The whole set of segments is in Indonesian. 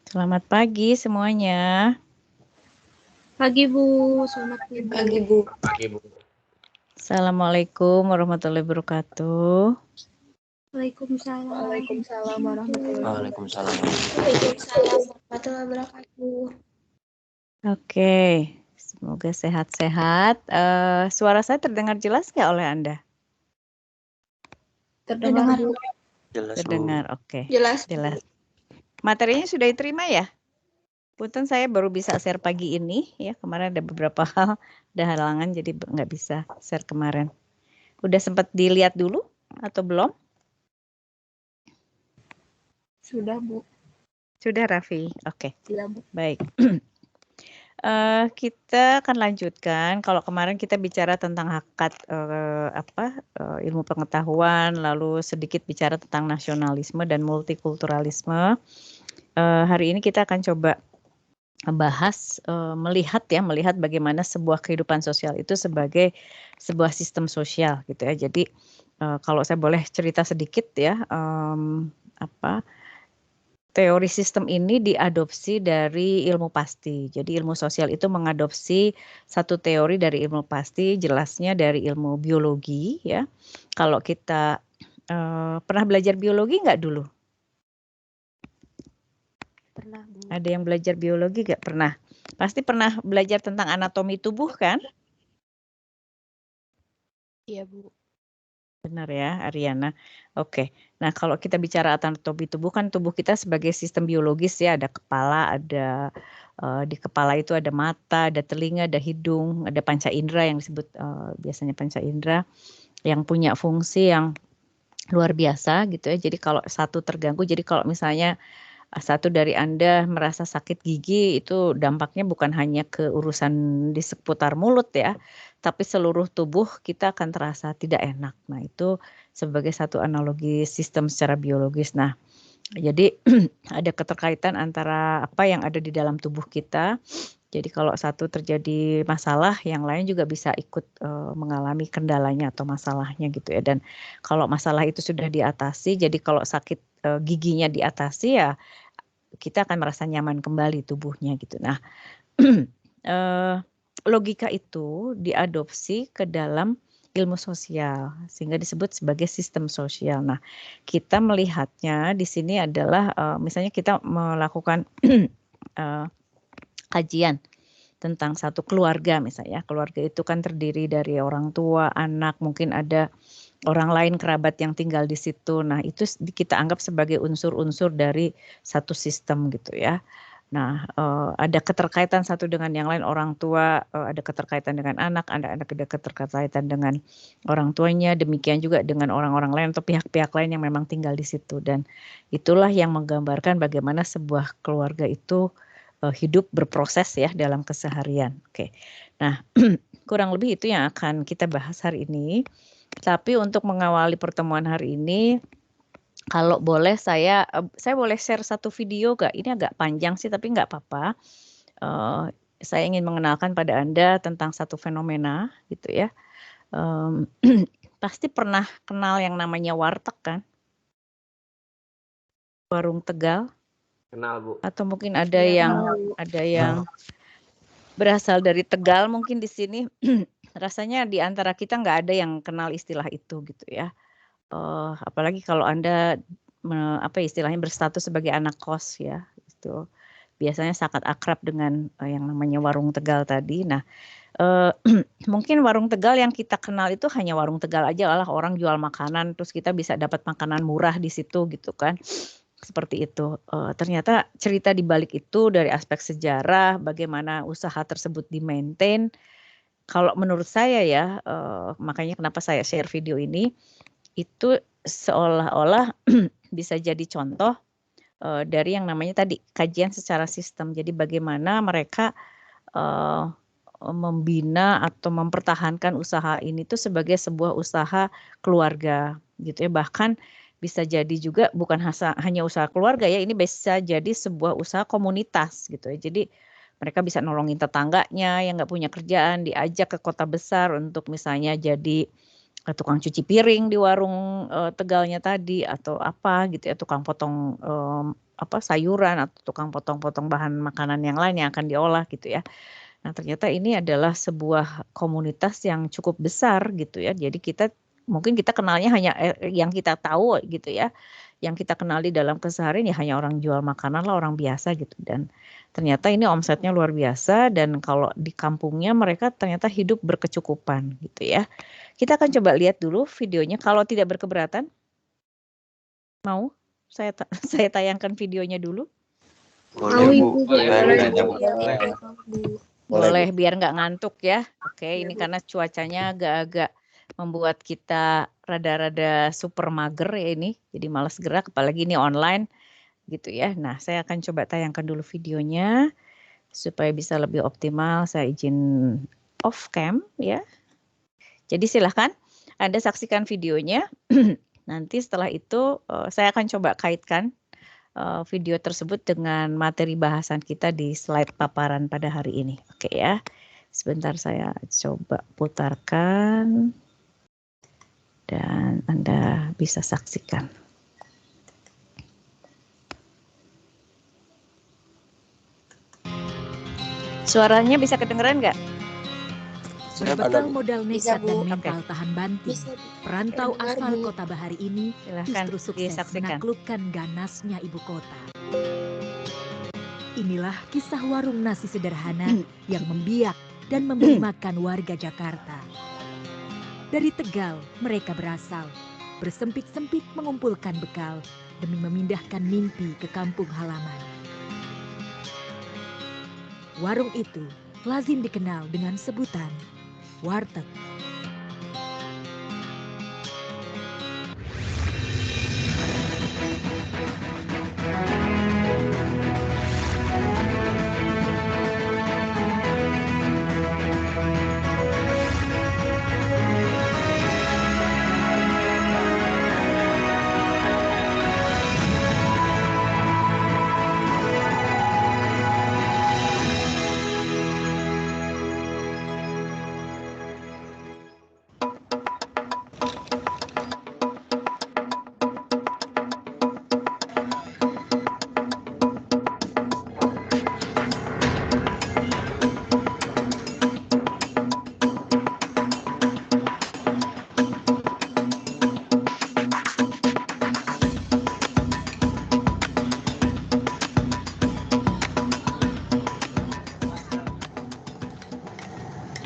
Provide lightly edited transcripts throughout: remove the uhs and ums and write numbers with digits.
Selamat pagi semuanya. Pagi Bu, selamat pagi. Pagi Bu. Assalamualaikum warahmatullahi wabarakatuh. Waalaikumsalam. Waalaikumsalam warahmatullahi wabarakatuh. Oke, semoga sehat-sehat. Suara saya terdengar jelas nggak oleh Anda? Terdengar Bu. Jelas Bu. Terdengar, oke. Jelas. Materinya sudah diterima ya? Punten saya baru bisa share pagi ini ya. Kemarin ada beberapa hal, ada halangan jadi nggak bisa share kemarin. Udah sempat dilihat dulu atau belum? Sudah Bu. Sudah Raffi, oke. Iya Bu. Baik. Kita akan lanjutkan. Kalau kemarin kita bicara tentang hakikat ilmu pengetahuan, lalu sedikit bicara tentang nasionalisme dan multikulturalisme. Hari ini kita akan coba membahas melihat bagaimana sebuah kehidupan sosial itu sebagai sebuah sistem sosial gitu ya. Jadi kalau saya boleh cerita sedikit ya, teori sistem ini diadopsi dari ilmu pasti. Jadi ilmu sosial itu mengadopsi satu teori dari ilmu pasti, jelasnya dari ilmu biologi ya. Kalau kita pernah belajar biologi nggak dulu? Pernah Bu. Ada yang belajar biologi nggak? Pernah. Pasti pernah belajar tentang anatomi tubuh kan? Iya Bu. Benar ya, Ariana. Oke. Nah, kalau kita bicara anatomi tubuh kan tubuh kita sebagai sistem biologis ya, ada kepala, ada di kepala itu ada mata, ada telinga, ada hidung, ada panca indera yang disebut biasanya panca indera yang punya fungsi yang luar biasa gitu ya. Jadi kalau satu terganggu, jadi kalau misalnya satu dari Anda merasa sakit gigi itu dampaknya bukan hanya ke urusan di seputar mulut ya, tapi seluruh tubuh kita akan terasa tidak enak. Nah, itu sebagai satu analogi sistem secara biologis. Nah, jadi ada keterkaitan antara apa yang ada di dalam tubuh kita. Jadi kalau satu terjadi masalah, yang lain juga bisa ikut mengalami kendalanya atau masalahnya gitu ya. Dan kalau masalah itu sudah diatasi, jadi kalau sakit giginya diatasi ya kita akan merasa nyaman kembali tubuhnya gitu. Nah, logika itu diadopsi ke dalam ilmu sosial sehingga disebut sebagai sistem sosial. Nah, kita melihatnya di sini adalah misalnya kita melakukan kajian tentang satu keluarga misalnya. Keluarga itu kan terdiri dari orang tua, anak, mungkin ada orang lain kerabat yang tinggal di situ. Nah, itu kita anggap sebagai unsur-unsur dari satu sistem gitu ya. Nah, ada keterkaitan satu dengan yang lain, orang tua ada keterkaitan dengan anak ada keterkaitan dengan orang tuanya, demikian juga dengan orang-orang lain atau pihak-pihak lain yang memang tinggal di situ. Dan itulah yang menggambarkan bagaimana sebuah keluarga itu hidup berproses ya dalam keseharian. Oke. Nah, kurang lebih itu yang akan kita bahas hari ini. Tapi untuk mengawali pertemuan hari ini, kalau boleh saya boleh share satu video gak? Ini agak panjang sih tapi nggak apa-apa. Saya ingin mengenalkan pada Anda tentang satu fenomena gitu ya. Pasti pernah kenal yang namanya warteg kan? Warung Tegal. Kenal Bu. Atau mungkin ada yang berasal dari Tegal mungkin di sini. Rasanya di antara kita nggak ada yang kenal istilah itu gitu ya. Apalagi kalau Anda istilahnya berstatus sebagai anak kos ya, itu biasanya sangat akrab dengan yang namanya warung Tegal tadi. Nah, mungkin warung Tegal yang kita kenal itu hanya warung Tegal aja lah, orang jual makanan terus kita bisa dapat makanan murah di situ gitu kan. Seperti itu. Ternyata cerita di balik itu dari aspek sejarah, bagaimana usaha tersebut di-maintain. Kalau menurut saya ya, makanya kenapa saya share video ini, itu seolah-olah bisa jadi contoh dari yang namanya tadi kajian secara sistem. Jadi bagaimana mereka membina atau mempertahankan usaha ini tuh sebagai sebuah usaha keluarga gitu ya. Bahkan bisa jadi juga bukan hanya usaha keluarga ya, ini bisa jadi sebuah usaha komunitas gitu ya. Jadi mereka bisa nolongin tetangganya yang nggak punya kerjaan, diajak ke kota besar untuk misalnya jadi tukang cuci piring di warung Tegalnya tadi atau apa gitu ya, tukang potong sayuran atau tukang potong-potong bahan makanan yang lain yang akan diolah gitu ya. Nah, ternyata ini adalah sebuah komunitas yang cukup besar gitu ya. Jadi mungkin kita kenalnya hanya yang kita tahu gitu ya. Yang kita kenali dalam keseharian ya hanya orang jual makanan lah, orang biasa gitu. Dan ternyata ini omsetnya luar biasa dan kalau di kampungnya mereka ternyata hidup berkecukupan gitu ya. Kita akan coba lihat dulu videonya kalau tidak berkeberatan. Mau saya tayangkan videonya dulu? Boleh, Bu. Boleh biar nggak ngantuk ya. Oke, ini karena cuacanya agak-agak membuat kita rada-rada super mager ya ini. Jadi malas gerak, apalagi ini online gitu ya. Nah, saya akan coba tayangkan dulu videonya supaya bisa lebih optimal. Saya izin off cam ya. Jadi silahkan Anda saksikan videonya. Nanti setelah itu saya akan coba kaitkan video tersebut dengan materi bahasan kita di slide paparan pada hari ini. Oke ya, sebentar saya coba putarkan dan Anda bisa saksikan. Suaranya bisa kedengeran nggak? Berbekal modal nekat Bu. dan mental tahan banting, perantau Kedengar, asal Bu. Kota Bahari ini Silahkan justru sukses disaksikan. menaklukkan ganasnya ibu kota. Inilah kisah warung nasi sederhana yang membiak dan memberi makan warga Jakarta. Dari Tegal mereka berasal, bersempit-sempit mengumpulkan bekal demi memindahkan mimpi ke kampung halaman. Warung itu lazim dikenal dengan sebutan warteg.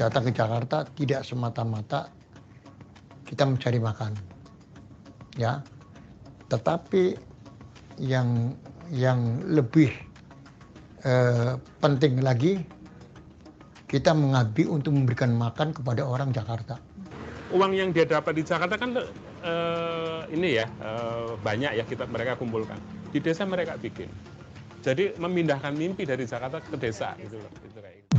Datang ke Jakarta tidak semata-mata kita mencari makan, ya. Tetapi yang lebih penting lagi, kita mengabdi untuk memberikan makan kepada orang Jakarta. Uang yang dia dapat di Jakarta kan banyak ya mereka kumpulkan. Di desa mereka bikin. Jadi memindahkan mimpi dari Jakarta ke desa gitu loh. Itu kayak gitu.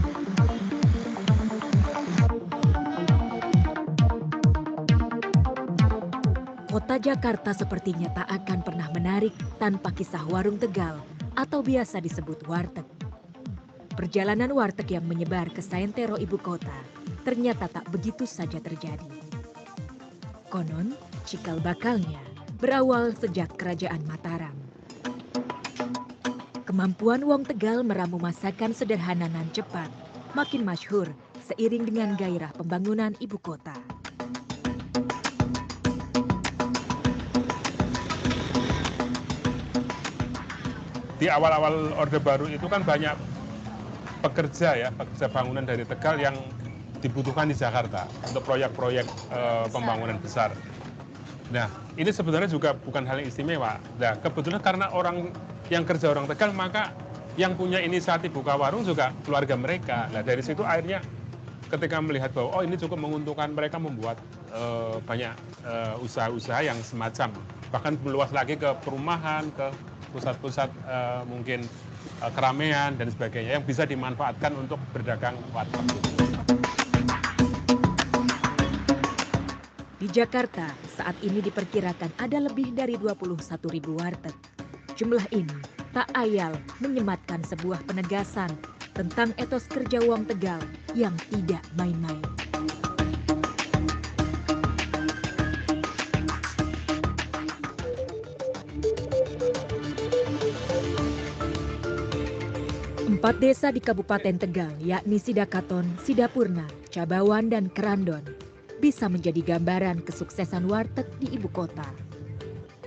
Kota Jakarta sepertinya tak akan pernah menarik tanpa kisah warung Tegal atau biasa disebut warteg. Perjalanan warteg yang menyebar ke Saintero ibu kota ternyata tak begitu saja terjadi. Konon, cikal bakalnya berawal sejak Kerajaan Mataram. Kemampuan wong Tegal meramu masakan sederhana nan cepat makin masyhur seiring dengan gairah pembangunan ibu kota. Di awal-awal Orde Baru itu kan banyak pekerja bangunan dari Tegal yang dibutuhkan di Jakarta untuk proyek-proyek pembangunan besar. Nah, ini sebenarnya juga bukan hal yang istimewa. Nah, kebetulan karena orang yang kerja orang Tegal, maka yang punya inisiatif buka warung juga keluarga mereka. Nah, dari situ akhirnya ketika melihat bahwa ini cukup menguntungkan, mereka membuat banyak usaha-usaha yang semacam, bahkan meluas lagi ke perumahan, ke pusat-pusat mungkin keramaian dan sebagainya yang bisa dimanfaatkan untuk berdagang warteg. Di Jakarta, saat ini diperkirakan ada lebih dari 21.000 warteg. Jumlah ini tak ayal menyematkan sebuah penegasan tentang etos kerja wong Tegal yang tidak main-main. 4 desa di Kabupaten Tegal, yakni Sidakaton, Sidapurna, Cabawan, dan Kerandon, bisa menjadi gambaran kesuksesan warteg di ibu kota.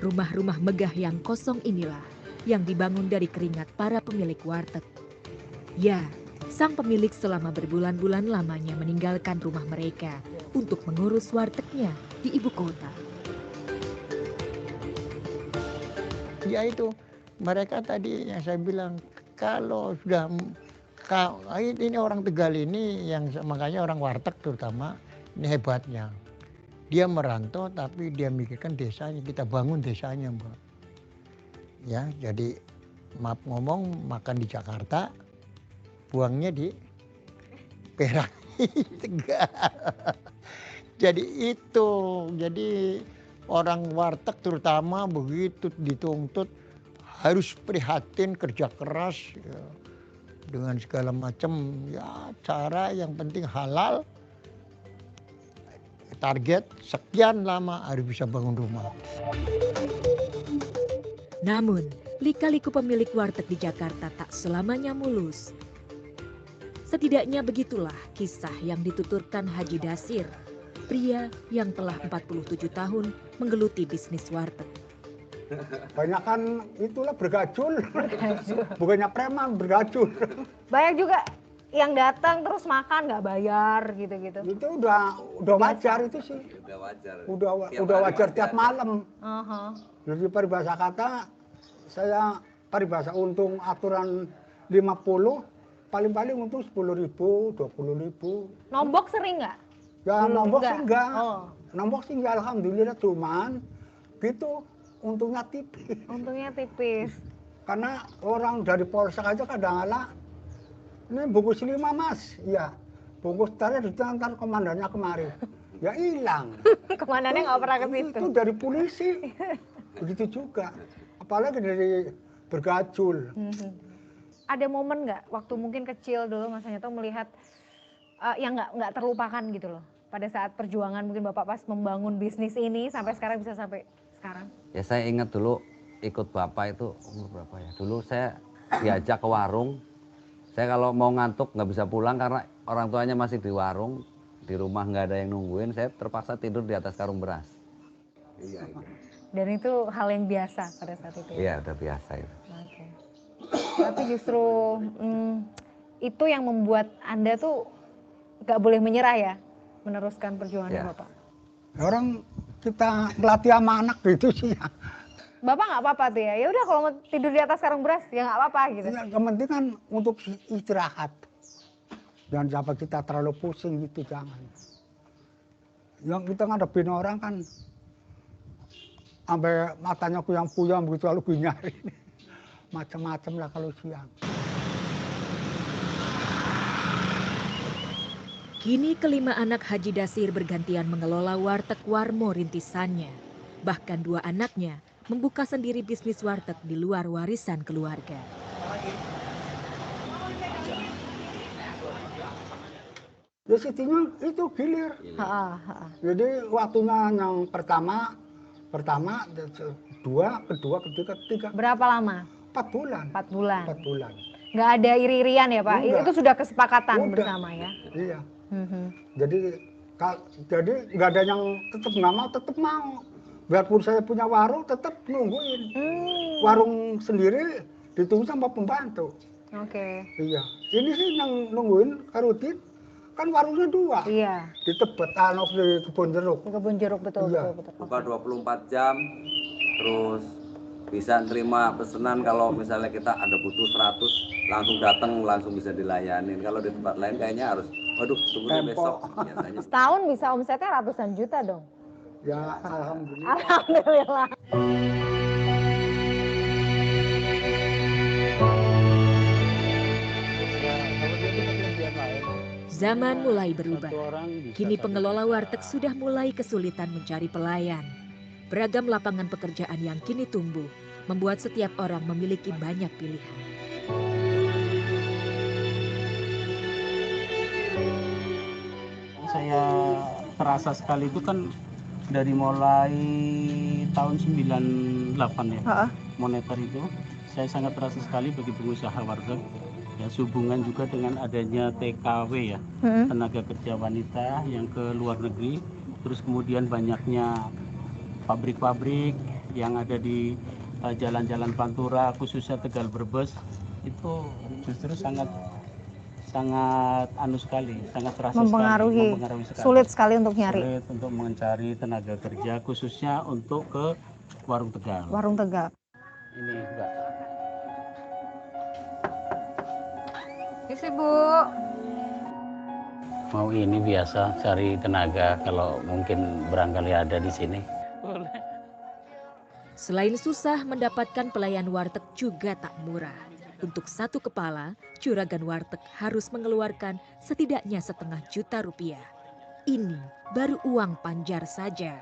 Rumah-rumah megah yang kosong inilah yang dibangun dari keringat para pemilik warteg. Ya, sang pemilik selama berbulan-bulan lamanya meninggalkan rumah mereka untuk mengurus wartegnya di ibu kota. Ya itu, mereka tadi yang saya bilang, kalau sudah ini orang Tegal ini yang makanya orang warteg terutama ini hebatnya. Dia merantau tapi dia mikirkan desanya, kita bangun desanya, Mbak. Ya, jadi maaf ngomong makan di Jakarta, buangnya di Perak Tegal. Jadi itu, jadi orang warteg terutama begitu dituntut harus prihatin, kerja keras ya, dengan segala macam ya cara yang penting halal. Target sekian lama harus bisa bangun rumah. Namun, lika-liku pemilik warteg di Jakarta tak selamanya mulus. Setidaknya begitulah kisah yang dituturkan Haji Dasir, pria yang telah 47 tahun menggeluti bisnis warteg. Banyakan itulah bergajul. Bukannya preman, bergajul. Banyak juga yang datang terus makan nggak bayar gitu-gitu. Itu udah wajar itu sih. Udah wajar. Udah wajar tiap malam. Uh-huh. Jadi peribahasa kata, saya peribahasa untung aturan 50, paling-paling untung 10.000, 20.000. Nombok sering nggak? Ya Belum nombok enggak. sih enggak. Oh. Nombok sih enggak, alhamdulillah, cuman gitu untungnya tipis. Untungnya tipis. Karena orang dari polsek aja kadang-kala, ini bungkus 5 mas, iya. Bungkus tadi ditantar komandannya kemari, ya hilang. Komandannya nggak pernah ke situ. Itu dari polisi, begitu juga. Apalagi dari bergajul. Ada momen nggak waktu mungkin kecil dulu Mas Hanyoto melihat yang nggak terlupakan gitu loh pada saat perjuangan mungkin Bapak pas membangun bisnis ini sampai sekarang bisa sampai sekarang? Ya saya ingat dulu ikut Bapak itu umur berapa ya? Dulu saya diajak ke warung. Saya kalau mau ngantuk nggak bisa pulang karena orang tuanya masih di warung. Di rumah nggak ada yang nungguin, saya terpaksa tidur di atas karung beras. Iya. Dan itu hal yang biasa pada saat itu. Iya, udah biasa itu. Oke. Tapi justru itu yang membuat Anda tuh nggak boleh menyerah ya, meneruskan perjuangan Ya. Bapak. Orang kita melatih sama anak gitu sih ya. Bapak nggak apa-apa tuh ya, ya udah kalau mau tidur di atas karung beras ya nggak apa-apa gitu. Ya, yang penting kan untuk istirahat. Jangan sampai kita terlalu pusing gitu, jangan. Yang kita ngadepin orang kan sampai matanya kuyang-kuyang begitu lalu gue nyari. Macam-macam lah kalau siang. Kini kelima anak Haji Dasir bergantian mengelola warteg Warmo rintisannya. Bahkan 2 anaknya membuka sendiri bisnis warteg di luar warisan keluarga. Ya sitinya itu gilir. Jadi waktunya yang pertama, kedua, ketiga. Berapa lama? 4 bulan. 4 bulan. 4 bulan. Nggak ada iri-irian ya Pak? Enggak. Itu sudah kesepakatan Udah. bersama ya? Iya. Jadi nggak ada yang tetap nggak mau, tetap mau. Biarpun saya punya warung, tetap nungguin. Warung sendiri ditunggu sama pembantu. Oke. Iya. Ini sih yang nungguin karutin. Kan warungnya 2. Iya. Di Tebet, di Kebun Jeruk. Di Kebun Jeruk betul, Iya. betul. Buka 24 jam, terus bisa terima pesanan kalau misalnya kita ada butuh 100, langsung datang, langsung bisa dilayanin. Kalau di tempat lain kayaknya harus, waduh tunggu deh besok. Biasanya. Setahun bisa omsetnya ratusan juta dong. Ya, alhamdulillah. Alhamdulillah. Zaman mulai berubah. Kini pengelola warteg sudah mulai kesulitan mencari pelayan. Beragam lapangan pekerjaan yang kini tumbuh membuat setiap orang memiliki banyak pilihan. Saya terasa sekali itu kan dari mulai tahun 98 ya, moneter itu saya sangat terasa sekali bagi pengusaha warteg Ya, sehubungan juga dengan adanya TKW ya, tenaga kerja wanita yang ke luar negeri, terus kemudian banyaknya pabrik-pabrik yang ada di jalan-jalan Pantura, khususnya Tegal Brebes, itu justru sangat sekali, sangat terasa Mempengaruhi. sekali. Sulit sekali untuk nyari. Sulit untuk mencari tenaga kerja, khususnya untuk ke warung Tegal. Warung Tegal. Ini Mbak. Isi Bu. Mau ini biasa cari tenaga kalau mungkin barangkali ada di sini. Selain susah, mendapatkan pelayan warteg juga tak murah. Untuk satu kepala, juragan warteg harus mengeluarkan setidaknya Rp1,5 juta. Ini baru uang panjar saja.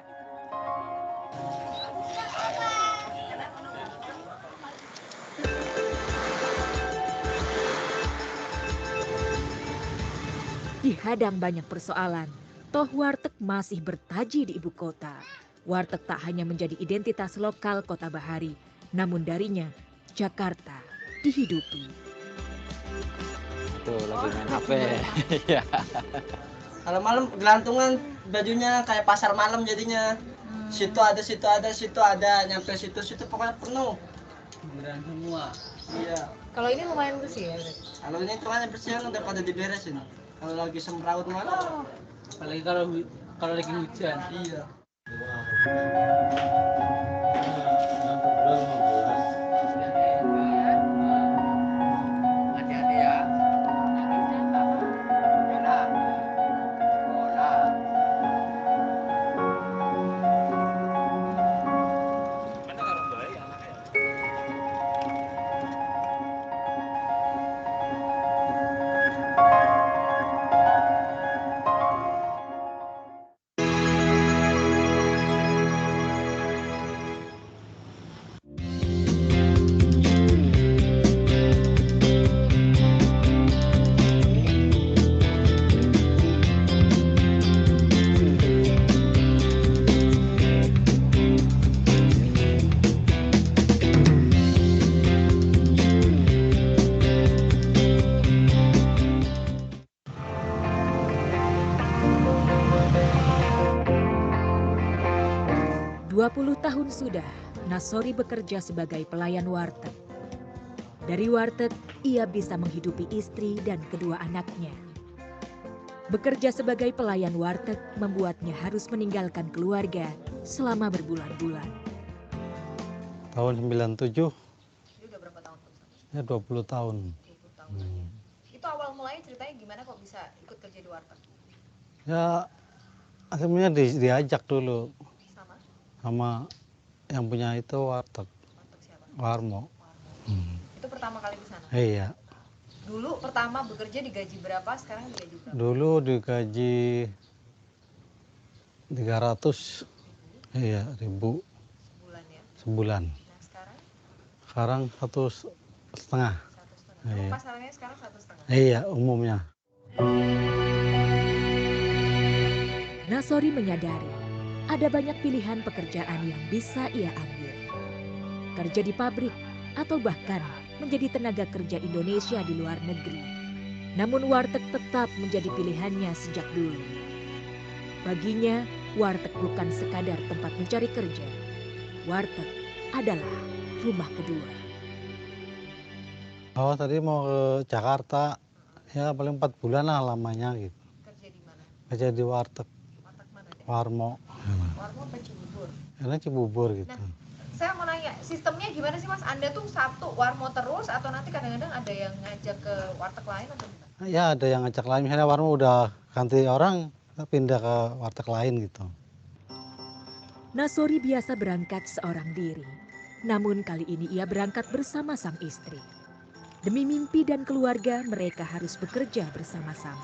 Dihadang banyak persoalan, toh warteg masih bertaji di ibu kota. Warteg tak hanya menjadi identitas lokal Kota Bahari, namun darinya Jakarta dihidupi. Tuh lagi main HP. Ya. Kalau malam gelantungan bajunya kayak pasar malam jadinya. Situ ada, situ ada, situ ada, nyampe situ pokoknya penuh. Beneran semua. Iya. Kalau ini lumayan bersih ya? Kalau ini tuanya bersih kan udah pada diberesin. Kalau lagi semraut malah. Apalagi kalau lagi hujan. Iya. Hati-hati ya. Tahun sudah, Nasori bekerja sebagai pelayan warteg. Dari warteg, ia bisa menghidupi istri dan kedua anaknya. Bekerja sebagai pelayan warteg membuatnya harus meninggalkan keluarga selama berbulan-bulan. Tahun 97. Ini udah berapa tahun? Ya 20 tahun. 20 tahun. Itu awal mulanya ceritanya gimana kok bisa ikut kerja di warteg? Ya akhirnya diajak dulu. Sama yang punya itu warteg. Warteg siapa? Warmo. Itu pertama kali di sana? Iya. Dulu pertama bekerja digaji berapa, sekarang digaji berapa? Dulu digaji 300. Iya, ribu. Sebulan ya? Sebulan. Nah sekarang? Sekarang 1,5. 1,5. Iya. Pasarannya sekarang 1,5? Iya, umumnya. Nasori menyadari ada banyak pilihan pekerjaan yang bisa ia ambil. Kerja di pabrik atau bahkan menjadi tenaga kerja Indonesia di luar negeri. Namun warteg tetap menjadi pilihannya sejak dulu. Baginya, warteg bukan sekadar tempat mencari kerja. Warteg adalah rumah kedua. Oh, tadi mau ke Jakarta, ya paling 4 bulan lah lamanya gitu. Kerja di mana? Kerja di warteg. Warteg mana deh? Warmo. Warmo apa Cibubur? Karena Cibubur gitu. Nah, saya mau nanya, sistemnya gimana sih Mas? Anda tuh satu warmo terus atau nanti kadang-kadang ada yang ngajak ke warteg lain atau gimana? Ya ada yang ngajak lain, misalnya warmo udah ganti orang, pindah ke warteg lain gitu. Nasori biasa berangkat seorang diri. Namun kali ini ia berangkat bersama sang istri. Demi mimpi dan keluarga, mereka harus bekerja bersama-sama.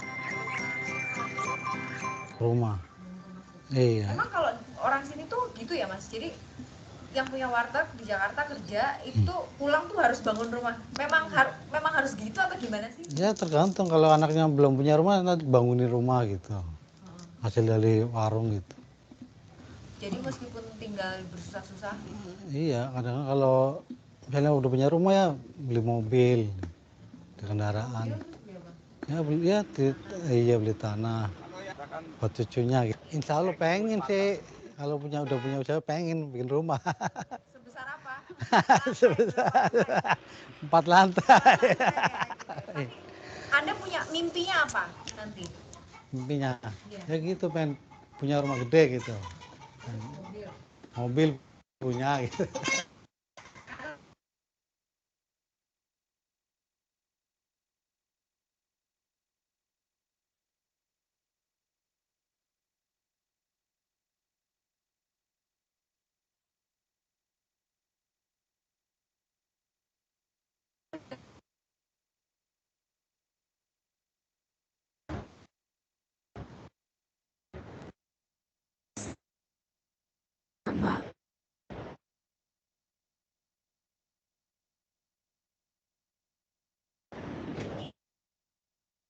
Rumah. Iya. Emang kalau orang sini tuh gitu ya Mas? Jadi yang punya warteg di Jakarta kerja itu pulang tuh harus bangun rumah. Memang harus gitu atau gimana sih? Ya tergantung, kalau anaknya belum punya rumah nanti bangunin rumah gitu. Hasil dari warung gitu. Jadi meskipun tinggal bersusah-susah gitu. Iya, kadang kalau misalnya udah punya rumah ya beli mobil. di kendaraan. Ya beli tanah buat cucunya. Insya Allah pengen sih, kalau udah punya usaha pengen bikin rumah. Sebesar apa? Sebesar 4 lantai. Tapi Anda punya mimpinya apa nanti? Mimpinya, Iya. ya gitu pengen punya rumah gede gitu. Mobil punya gitu.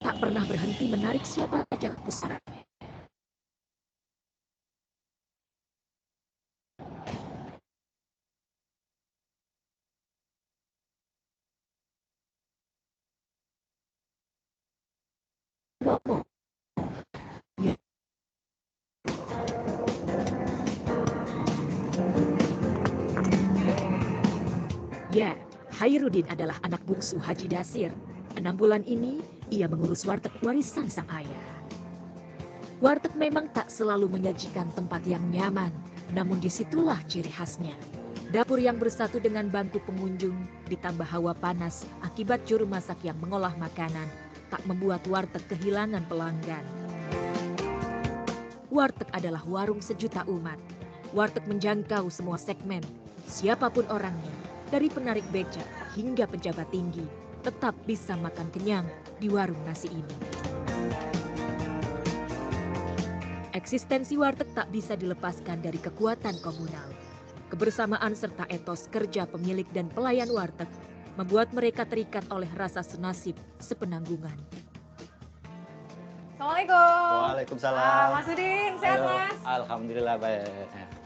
Tak pernah berhenti menarik siapa saja ke pusat. Ya, Hairudin adalah anak bungsu Haji Dasir. 6 bulan ini, ia mengurus warteg warisan sang ayah. Warteg memang tak selalu menyajikan tempat yang nyaman, namun disitulah ciri khasnya. Dapur yang bersatu dengan bangku pengunjung, ditambah hawa panas akibat juru masak yang mengolah makanan, tak membuat warteg kehilangan pelanggan. Warteg adalah warung sejuta umat. Warteg menjangkau semua segmen, siapapun orangnya, dari penarik becak hingga pejabat tinggi, tetap bisa makan kenyang di warung nasi ini. Eksistensi warteg tak bisa dilepaskan dari kekuatan komunal. Kebersamaan serta etos kerja pemilik dan pelayan warteg membuat mereka terikat oleh rasa senasib sepenanggungan. Assalamualaikum. Waalaikumsalam. Mas Udin, sehat Halo. Mas? Alhamdulillah baik.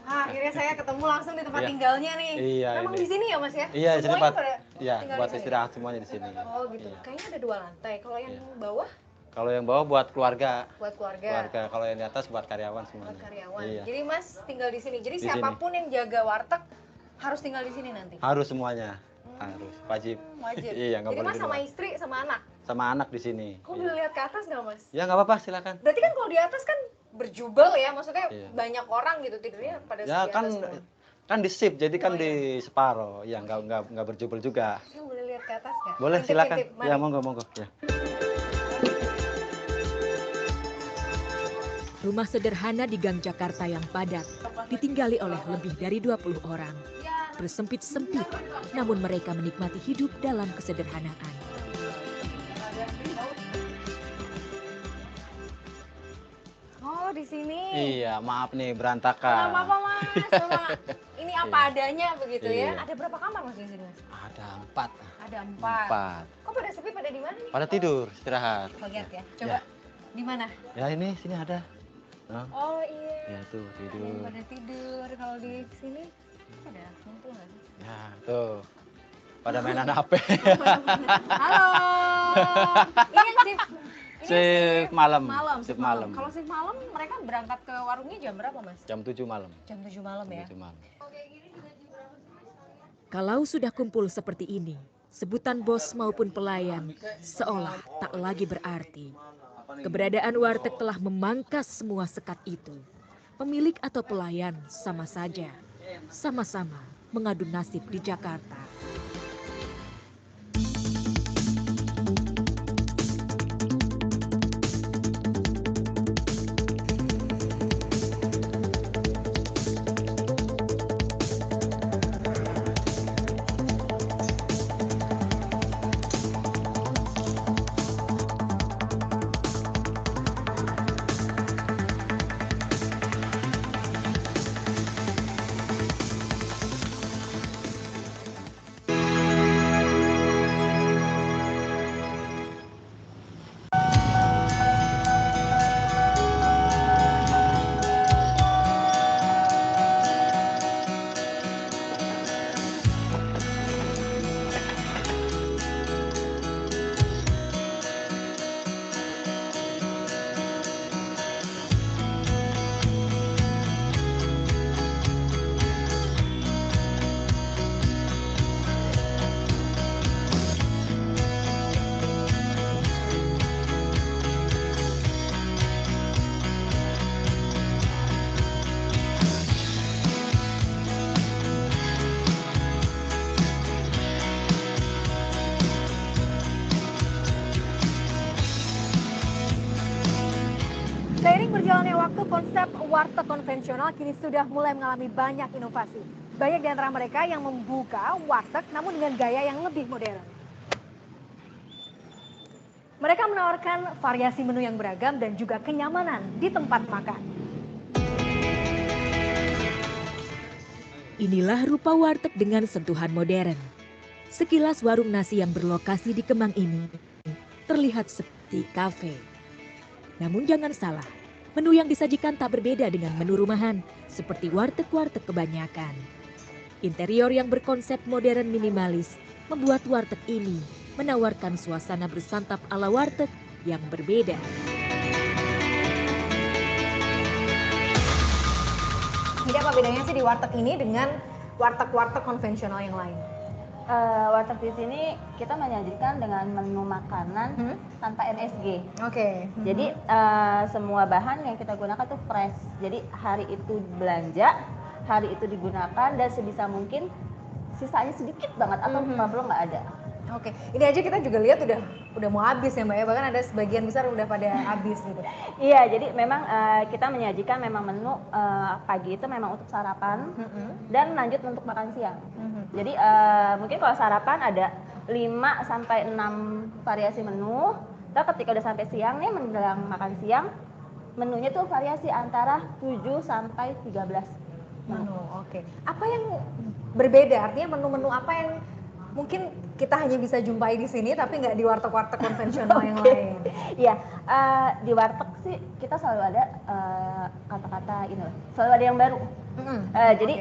Akhirnya saya ketemu langsung di tempat Iya. tinggalnya nih. Iya, Memang ini. di sini ya Mas ya? Iya, di sini Semuanya Pak. pada Iya, tinggal buat di sini? istirahat semuanya di sini. Oh gitu. Iya. Kayaknya ada 2 lantai. Kalau yang bawah Kalau yang bawah buat keluarga. buat keluarga. Keluarga. Kalau yang di atas buat karyawan semuanya. Buat karyawan. Iya. Jadi Mas tinggal di sini. Jadi Di siapapun yang jaga warteg harus tinggal di sini nanti. Harus semuanya. Harus. Wajib. Wajib. Iya, nggak Jadi boleh Mas di sama luar. istri sama anak. Sama anak di sini. Kok boleh lihat ke atas nggak Mas? Ya nggak apa-apa, silakan. Berarti kan kalau di atas kan berjubel ya, maksudnya Iya. banyak orang gitu tidurnya pada Ya di kan atas semua. kan di shift, jadi kan Oh, di separuh. Ya nggak berjubel juga. Saya boleh lihat ke atas nggak? Boleh, silakan. Intip-intip, mari. Ya monggo. Ya. Rumah sederhana di Gang Jakarta yang padat, ditinggali oleh lebih dari 20 orang. Bersempit-sempit, namun mereka menikmati hidup dalam kesederhanaan. Oh di sini. Iya, maaf nih Nggak berantakan. apa-apa Mas, Memang ini apa adanya begitu ya. Iya. Ada berapa kamar Mas di sini Mas? Ada 4. Ada 4. 4. Kok pada sepi, pada di mana nih? Pada tidur, istirahat. Oh, lihat ya. Coba di mana? Ya ini sini ada. Nah, Oh iya. ya tuh Ada yang tidur. pada tidur. Kalau di sini ada ngumpul nggak sih? Ya tuh. Pada mainan HP. Halo. Ini shift. Shift malam. Malam. Shift malam. Kalau shift malam mereka berangkat ke warungnya jam berapa Mas? Jam 7 malam. Jam 7 malam ya. 7 malam. Kalau sudah kumpul seperti ini, sebutan bos maupun pelayan seolah tak lagi berarti. Keberadaan warteg telah memangkas semua sekat itu. Pemilik atau pelayan sama saja, sama-sama mengadu nasib di Jakarta. konsep warteg konvensional kini sudah mulai mengalami banyak inovasi. Banyak di antara mereka yang membuka warteg namun dengan gaya yang lebih modern. Mereka menawarkan variasi menu yang beragam dan juga kenyamanan di tempat makan. Inilah rupa warteg dengan sentuhan modern. Sekilas warung nasi yang berlokasi di Kemang ini terlihat seperti kafe. Namun jangan salah, menu yang disajikan tak berbeda dengan menu rumahan seperti warteg-warteg kebanyakan. Interior yang berkonsep modern minimalis membuat warteg ini menawarkan suasana bersantap ala warteg yang berbeda. Jadi apa bedanya sih di warteg ini dengan warteg-warteg konvensional yang lain? Warteg di sini kita menyajikan dengan menu makanan tanpa MSG. Oke. Jadi semua bahan yang kita gunakan tuh fresh. Jadi hari itu belanja, hari itu digunakan dan sebisa mungkin sisanya sedikit banget atau kalau nggak ada. Oke, ini aja kita juga lihat udah mau habis ya Mbak ya, bahkan ada sebagian besar udah pada habis gitu. Iya, jadi memang kita menyajikan memang menu pagi itu memang untuk sarapan dan lanjut untuk makan siang. Jadi mungkin kalau sarapan ada 5 sampai 6 variasi menu. Terus ketika udah sampai siang nih menjelang makan siang, menunya tuh variasi antara 7 sampai 13 menu. Oke. Apa yang berbeda? Artinya menu-menu apa yang mungkin kita hanya bisa jumpai di sini tapi nggak di warteg-warteg konvensional yang lain? Iya, di warteg sih kita selalu ada kata-kata ini loh, selalu ada yang baru. Jadi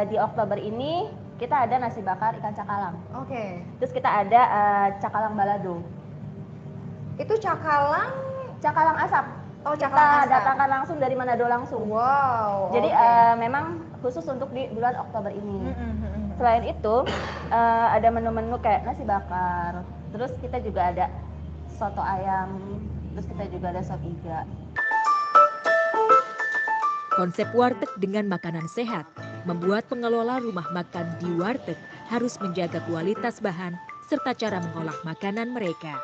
di Oktober ini kita ada nasi bakar ikan cakalang. Oke. Terus kita ada cakalang balado. Itu cakalang asap. Oh, cakalang kita datangkan langsung dari Manado langsung. Wow. Jadi memang khusus untuk di bulan Oktober ini. Selain itu ada menu-menu kayak nasi bakar. Terus kita juga ada soto ayam. Terus kita juga ada sop iga. Konsep warteg dengan makanan sehat membuat pengelola rumah makan di warteg harus menjaga kualitas bahan serta cara mengolah makanan mereka.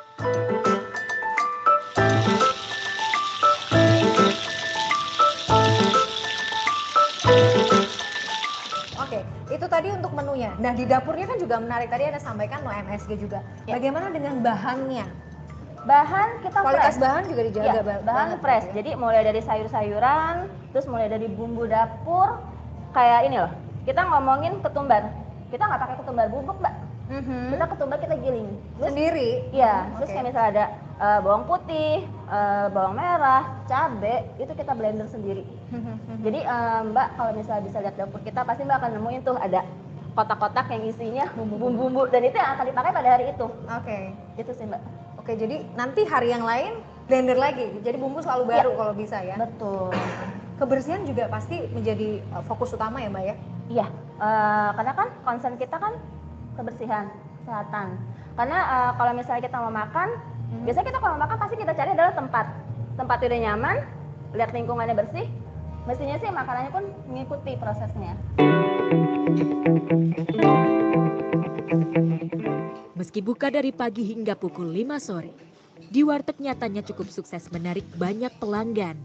Oke, itu tadi untuk menunya. Nah, di dapurnya kan juga menarik. Tadi Anda sampaikan no MSG juga. Bagaimana dengan bahannya? Bahan kita kualitas fresh. bahan juga dijaga. Ya, bahan fresh. Jadi mulai dari sayur-sayuran, terus mulai dari bumbu dapur, kayak ini loh. Kita ngomongin ketumbar. Kita nggak pakai ketumbar bubuk, Mbak. Kita ketumbar kita giling. Terus, sendiri? Iya. Terus kayak misalnya ada bawang putih, bawang merah, cabai, itu kita blender sendiri. Jadi Mbak kalau misalnya bisa lihat dapur kita pasti Mbak akan nemuin tuh ada kotak-kotak yang isinya bumbu-bumbu dan itu yang akan dipakai pada hari itu. Oke. Itu sih Mbak. Oke, jadi nanti hari yang lain blender lagi. Jadi bumbu selalu baru kalau bisa ya. Betul. Kebersihan juga pasti menjadi fokus utama ya Mbak ya? Iya, karena kan concern kita kan kebersihan, kesehatan. Karena kalau misalnya kita mau makan, biasanya kita kalau makan pasti kita cari adalah tempat udah nyaman, lihat lingkungannya bersih. Mestinya sih makanannya pun mengikuti prosesnya. Meski buka dari pagi hingga pukul 5 sore, di warteg nyatanya cukup sukses menarik banyak pelanggan.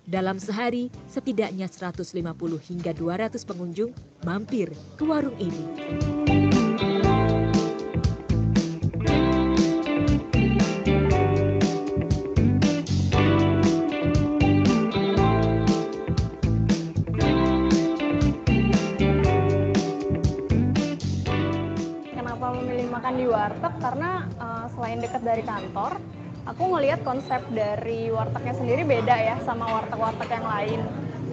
Dalam sehari, setidaknya 150 hingga 200 pengunjung mampir ke warung ini. Kenapa memilih makan di warteg? Karena selain dekat dari kantor, aku ngelihat konsep dari wartegnya sendiri beda ya sama warteg-warteg yang lain.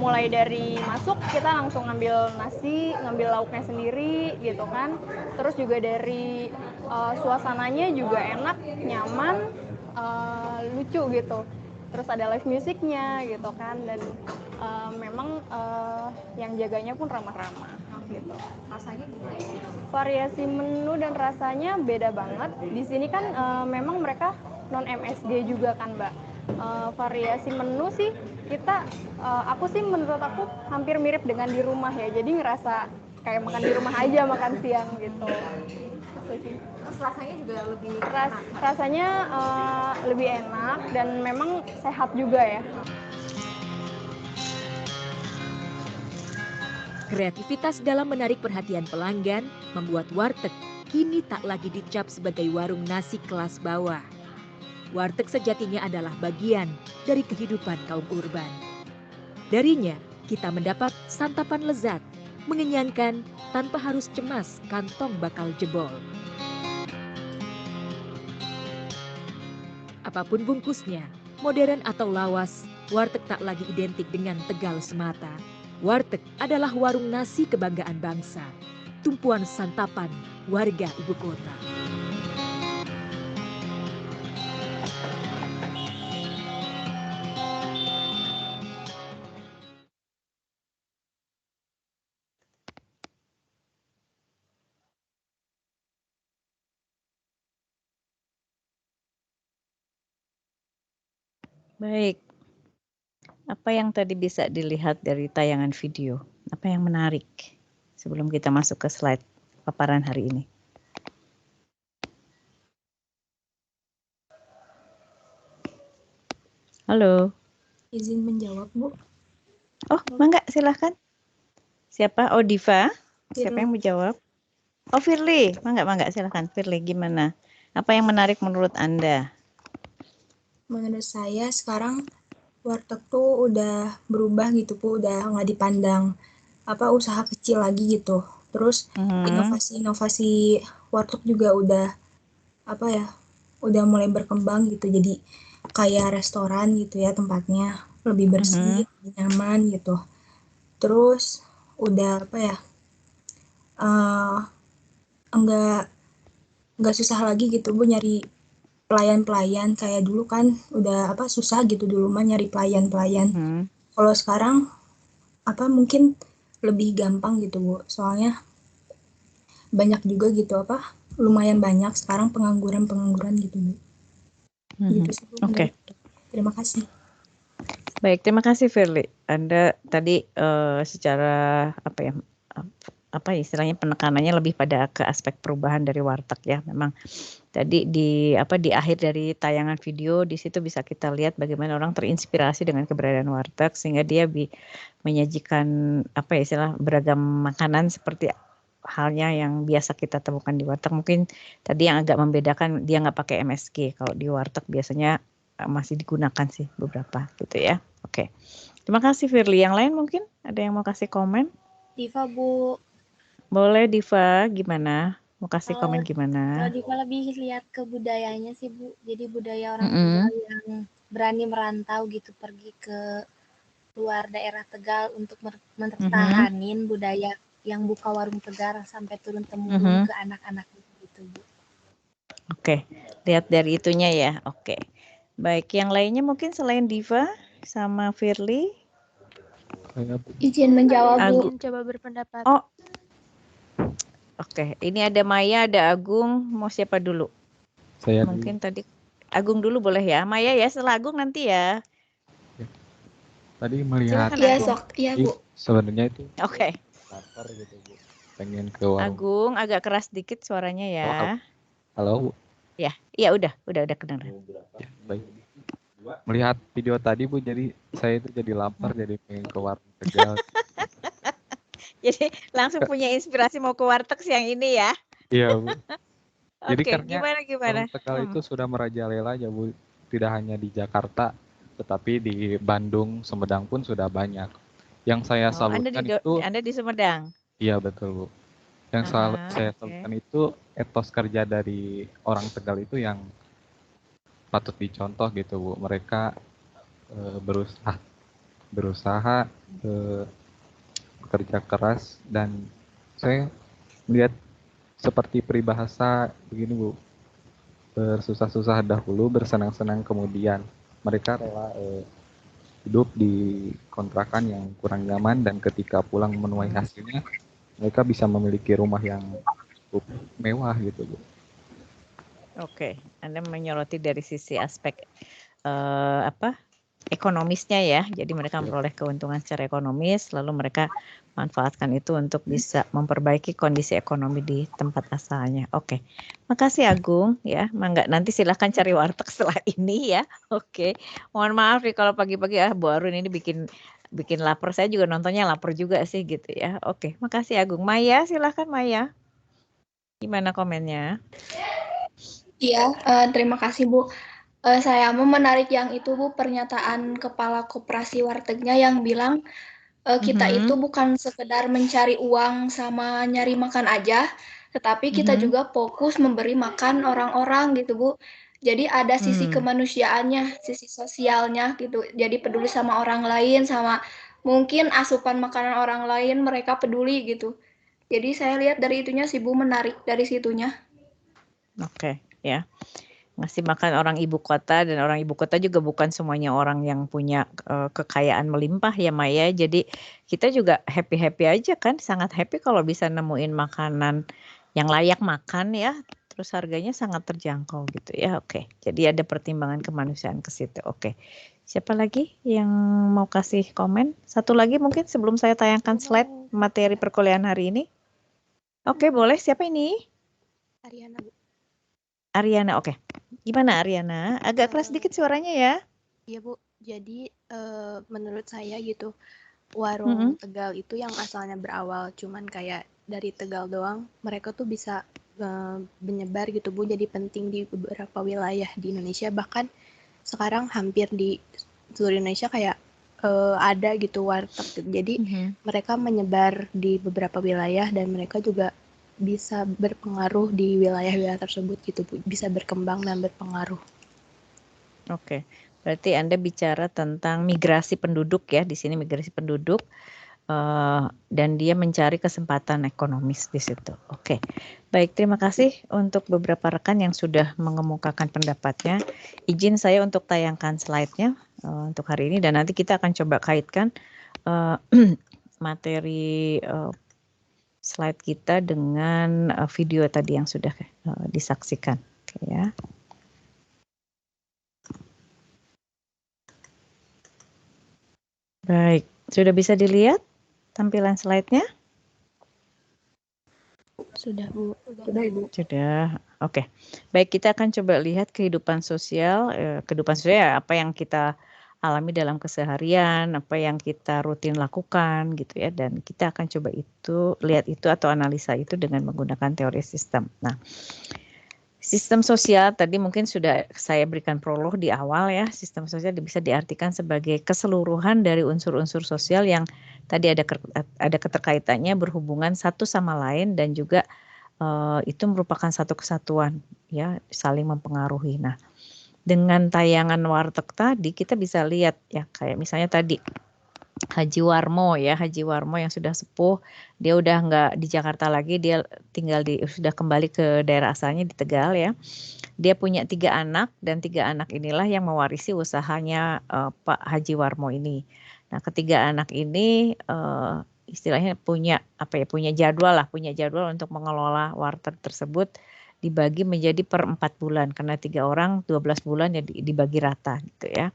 Mulai dari masuk kita langsung ngambil nasi, ngambil lauknya sendiri gitu kan. Terus juga dari suasananya juga enak, nyaman, lucu gitu. Terus ada live musiknya gitu kan dan memang yang jaganya pun ramah-ramah gitu. Rasanya gimana? Variasi menu dan rasanya beda banget. Di sini kan memang mereka non MSG juga kan Mbak. Variasi menu sih kita aku sih menurut aku hampir mirip dengan di rumah ya. Jadi ngerasa kayak makan di rumah aja makan siang gitu. Terus rasanya juga lebih rasanya lebih enak dan memang sehat juga ya. Kreativitas dalam menarik perhatian pelanggan membuat warteg kini tak lagi dicap sebagai warung nasi kelas bawah. Warteg sejatinya adalah bagian dari kehidupan kaum urban. Darinya, kita mendapat santapan lezat, mengenyangkan tanpa harus cemas kantong bakal jebol. Apapun bungkusnya, modern atau lawas, warteg tak lagi identik dengan Tegal semata. Warteg adalah warung nasi kebanggaan bangsa, tumpuan santapan warga ibu kota. Baik. Apa yang tadi bisa dilihat dari tayangan video? Apa yang menarik sebelum kita masuk ke slide paparan hari ini? Halo. Izin menjawab, Bu. Oh, mangga silahkan. Siapa? Oh, Diva. Siapa Firly. yang mau jawab? Oh, Firly. Mangga silahkan. Firly, gimana? Apa yang menarik menurut Anda? Menurut saya sekarang warteg tuh udah berubah gitu, Bu. Udah nggak dipandang usaha kecil lagi gitu. Terus inovasi-inovasi warteg juga udah udah mulai berkembang gitu. Jadi kayak restoran gitu ya tempatnya, lebih bersih, lebih nyaman gitu. Terus udah nggak susah lagi gitu, Bu, nyari pelayan-pelayan kayak dulu kan udah susah gitu dulu mah nyari pelayan-pelayan. Kalau sekarang mungkin lebih gampang gitu, Bu. Soalnya banyak juga gitu lumayan banyak sekarang pengangguran gitu, Bu. Gitu sih, Bu. Oke. Terima kasih. Baik, terima kasih Firly. Anda tadi secara istilahnya penekanannya lebih pada ke aspek perubahan dari warteg ya. Memang tadi di akhir dari tayangan video di situ bisa kita lihat bagaimana orang terinspirasi dengan keberadaan warteg sehingga dia menyajikan beragam makanan seperti halnya yang biasa kita temukan di warteg. Mungkin tadi yang agak membedakan dia nggak pakai MSG. Kalau di warteg biasanya masih digunakan sih beberapa gitu ya. Oke. Terima kasih Firly. Yang lain mungkin ada yang mau kasih komen? Diva, Bu. Boleh Diva, gimana? Mau kasih komen gimana? Kalau Diva lebih lihat ke budayanya sih, Bu. Jadi budaya orang Tegal yang berani merantau gitu, pergi ke luar daerah Tegal untuk mempertahankan budaya yang buka warung Tegal sampai turun temurun ke anak-anak gitu, Bu. Oke, lihat dari itunya ya. Oke. Baik, yang lainnya mungkin selain Diva sama Firly? Izin menjawab, Bu. Coba berpendapat. Oh. Oke, ini ada Maya, ada Agung. Mau siapa dulu? Saya mungkin tadi Agung dulu boleh ya. Maya ya, setelah Agung nanti ya. Tadi melihat Bu. Sebenarnya itu lapar gitu, Bu. Pengen ke warung. Agung agak keras dikit suaranya ya. Halo, Bu. Ya, iya udah kedengaran. Ya, baik. Melihat video tadi, Bu, jadi saya itu jadi lapar, jadi pengen ke warung Tegal. Jadi langsung punya inspirasi mau ke warteg siang ini ya. Iya, Bu. Jadi karena gimana? Warung Tegal itu sudah merajalela ya, Bu. Tidak hanya di Jakarta, tetapi di Bandung, Sumedang pun sudah banyak. Yang saya salutkan Anda di Sumedang? Iya, betul, Bu. Yang saya salutkan itu etos kerja dari orang Tegal itu yang patut dicontoh gitu, Bu. Mereka berusaha bekerja keras, dan saya melihat seperti peribahasa begini, Bu. Bersusah-susah dahulu, bersenang-senang kemudian. Mereka rela hidup di kontrakan yang kurang nyaman, dan ketika pulang menuai hasilnya, mereka bisa memiliki rumah yang cukup mewah gitu, Bu. Oke, Anda menyoroti dari sisi aspek ekonomisnya ya. Jadi mereka memperoleh keuntungan secara ekonomis, lalu mereka manfaatkan itu untuk bisa memperbaiki kondisi ekonomi di tempat asalnya. Oke, makasih Agung ya. Mangga nanti silahkan cari warteg setelah ini ya. Oke, mohon maaf nih kalau pagi-pagi Bu Arun ini bikin bikin lapar. Saya juga nontonnya lapar juga sih gitu ya. Oke, makasih Agung. Maya, silahkan Maya. Gimana komennya? Iya, terima kasih Bu. Saya mau menarik yang itu Bu, pernyataan Kepala Koperasi Wartegnya yang bilang kita itu bukan sekedar mencari uang sama nyari makan aja, tetapi kita juga fokus memberi makan orang-orang gitu Bu. Jadi ada sisi kemanusiaannya, sisi sosialnya gitu. Jadi peduli sama orang lain, sama mungkin asupan makanan orang lain mereka peduli gitu. Jadi saya lihat dari itunya sih Bu, menarik dari situnya. Oke, ya. Ngasih makan orang ibu kota, dan orang ibu kota juga bukan semuanya orang yang punya kekayaan melimpah ya Maya. Jadi kita juga happy-happy aja kan, sangat happy kalau bisa nemuin makanan yang layak makan ya. Terus harganya sangat terjangkau gitu ya. Oke, jadi ada pertimbangan kemanusiaan ke situ. Oke, siapa lagi yang mau kasih komen? Satu lagi mungkin sebelum saya tayangkan slide materi perkuliahan hari ini. Oke, boleh. Siapa ini? Ariana, Bu. Ariana, oke. Gimana Ariana? Agak keras sedikit suaranya ya. Iya Bu, jadi menurut saya gitu, warung Tegal itu yang asalnya berawal cuman kayak dari Tegal doang, mereka tuh bisa menyebar gitu Bu, jadi penting di beberapa wilayah di Indonesia, bahkan sekarang hampir di seluruh Indonesia kayak ada gitu warteg, jadi mereka menyebar di beberapa wilayah dan mereka juga bisa berpengaruh di wilayah-wilayah tersebut gitu Bu, bisa berkembang dan berpengaruh. Oke, berarti Anda bicara tentang migrasi penduduk ya, di sini migrasi penduduk dan dia mencari kesempatan ekonomis di situ. Oke, baik, terima kasih untuk beberapa rekan yang sudah mengemukakan pendapatnya. Izin saya untuk tayangkan slide-nya untuk hari ini, dan nanti kita akan coba kaitkan materi slide kita dengan video tadi yang sudah disaksikan. Oke ya. Baik, sudah bisa dilihat tampilan slide-nya? Sudah Bu, sudah Ibu. Sudah, oke. Baik, kita akan coba lihat kehidupan sosial apa yang kita alami dalam keseharian, apa yang kita rutin lakukan gitu ya, dan kita akan coba lihat itu atau analisa itu dengan menggunakan teori sistem. Nah, sistem sosial tadi mungkin sudah saya berikan prolog di awal ya. Sistem sosial bisa diartikan sebagai keseluruhan dari unsur-unsur sosial yang tadi ada keterkaitannya, berhubungan satu sama lain, dan juga itu merupakan satu kesatuan ya, saling mempengaruhi. Nah, dengan tayangan warteg tadi kita bisa lihat ya, kayak misalnya tadi Haji Warmo yang sudah sepuh, dia udah nggak di Jakarta lagi, dia sudah kembali ke daerah asalnya di Tegal ya. Dia punya 3 anak, dan 3 anak inilah yang mewarisi usahanya Pak Haji Warmo ini. Nah, ketiga anak ini istilahnya punya jadwal untuk mengelola warteg tersebut, dibagi menjadi per 4 bulan, karena 3 orang 12 bulan ya dibagi rata gitu ya.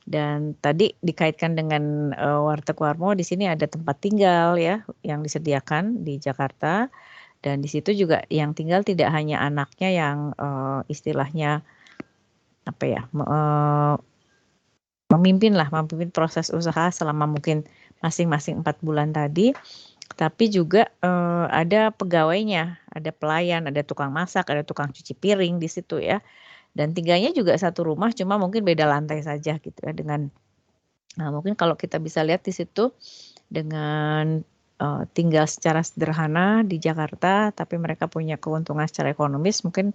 Dan tadi dikaitkan dengan warteg Warmo, di sini ada tempat tinggal ya yang disediakan di Jakarta, dan di situ juga yang tinggal tidak hanya anaknya yang istilahnya memimpin proses usaha selama mungkin masing-masing 4 bulan tadi, tapi juga ada pegawainya, ada pelayan, ada tukang masak, ada tukang cuci piring di situ ya. Dan 3-nya juga satu rumah, cuma mungkin beda lantai saja gitu ya. Mungkin kalau kita bisa lihat di situ dengan tinggal secara sederhana di Jakarta, tapi mereka punya keuntungan secara ekonomis mungkin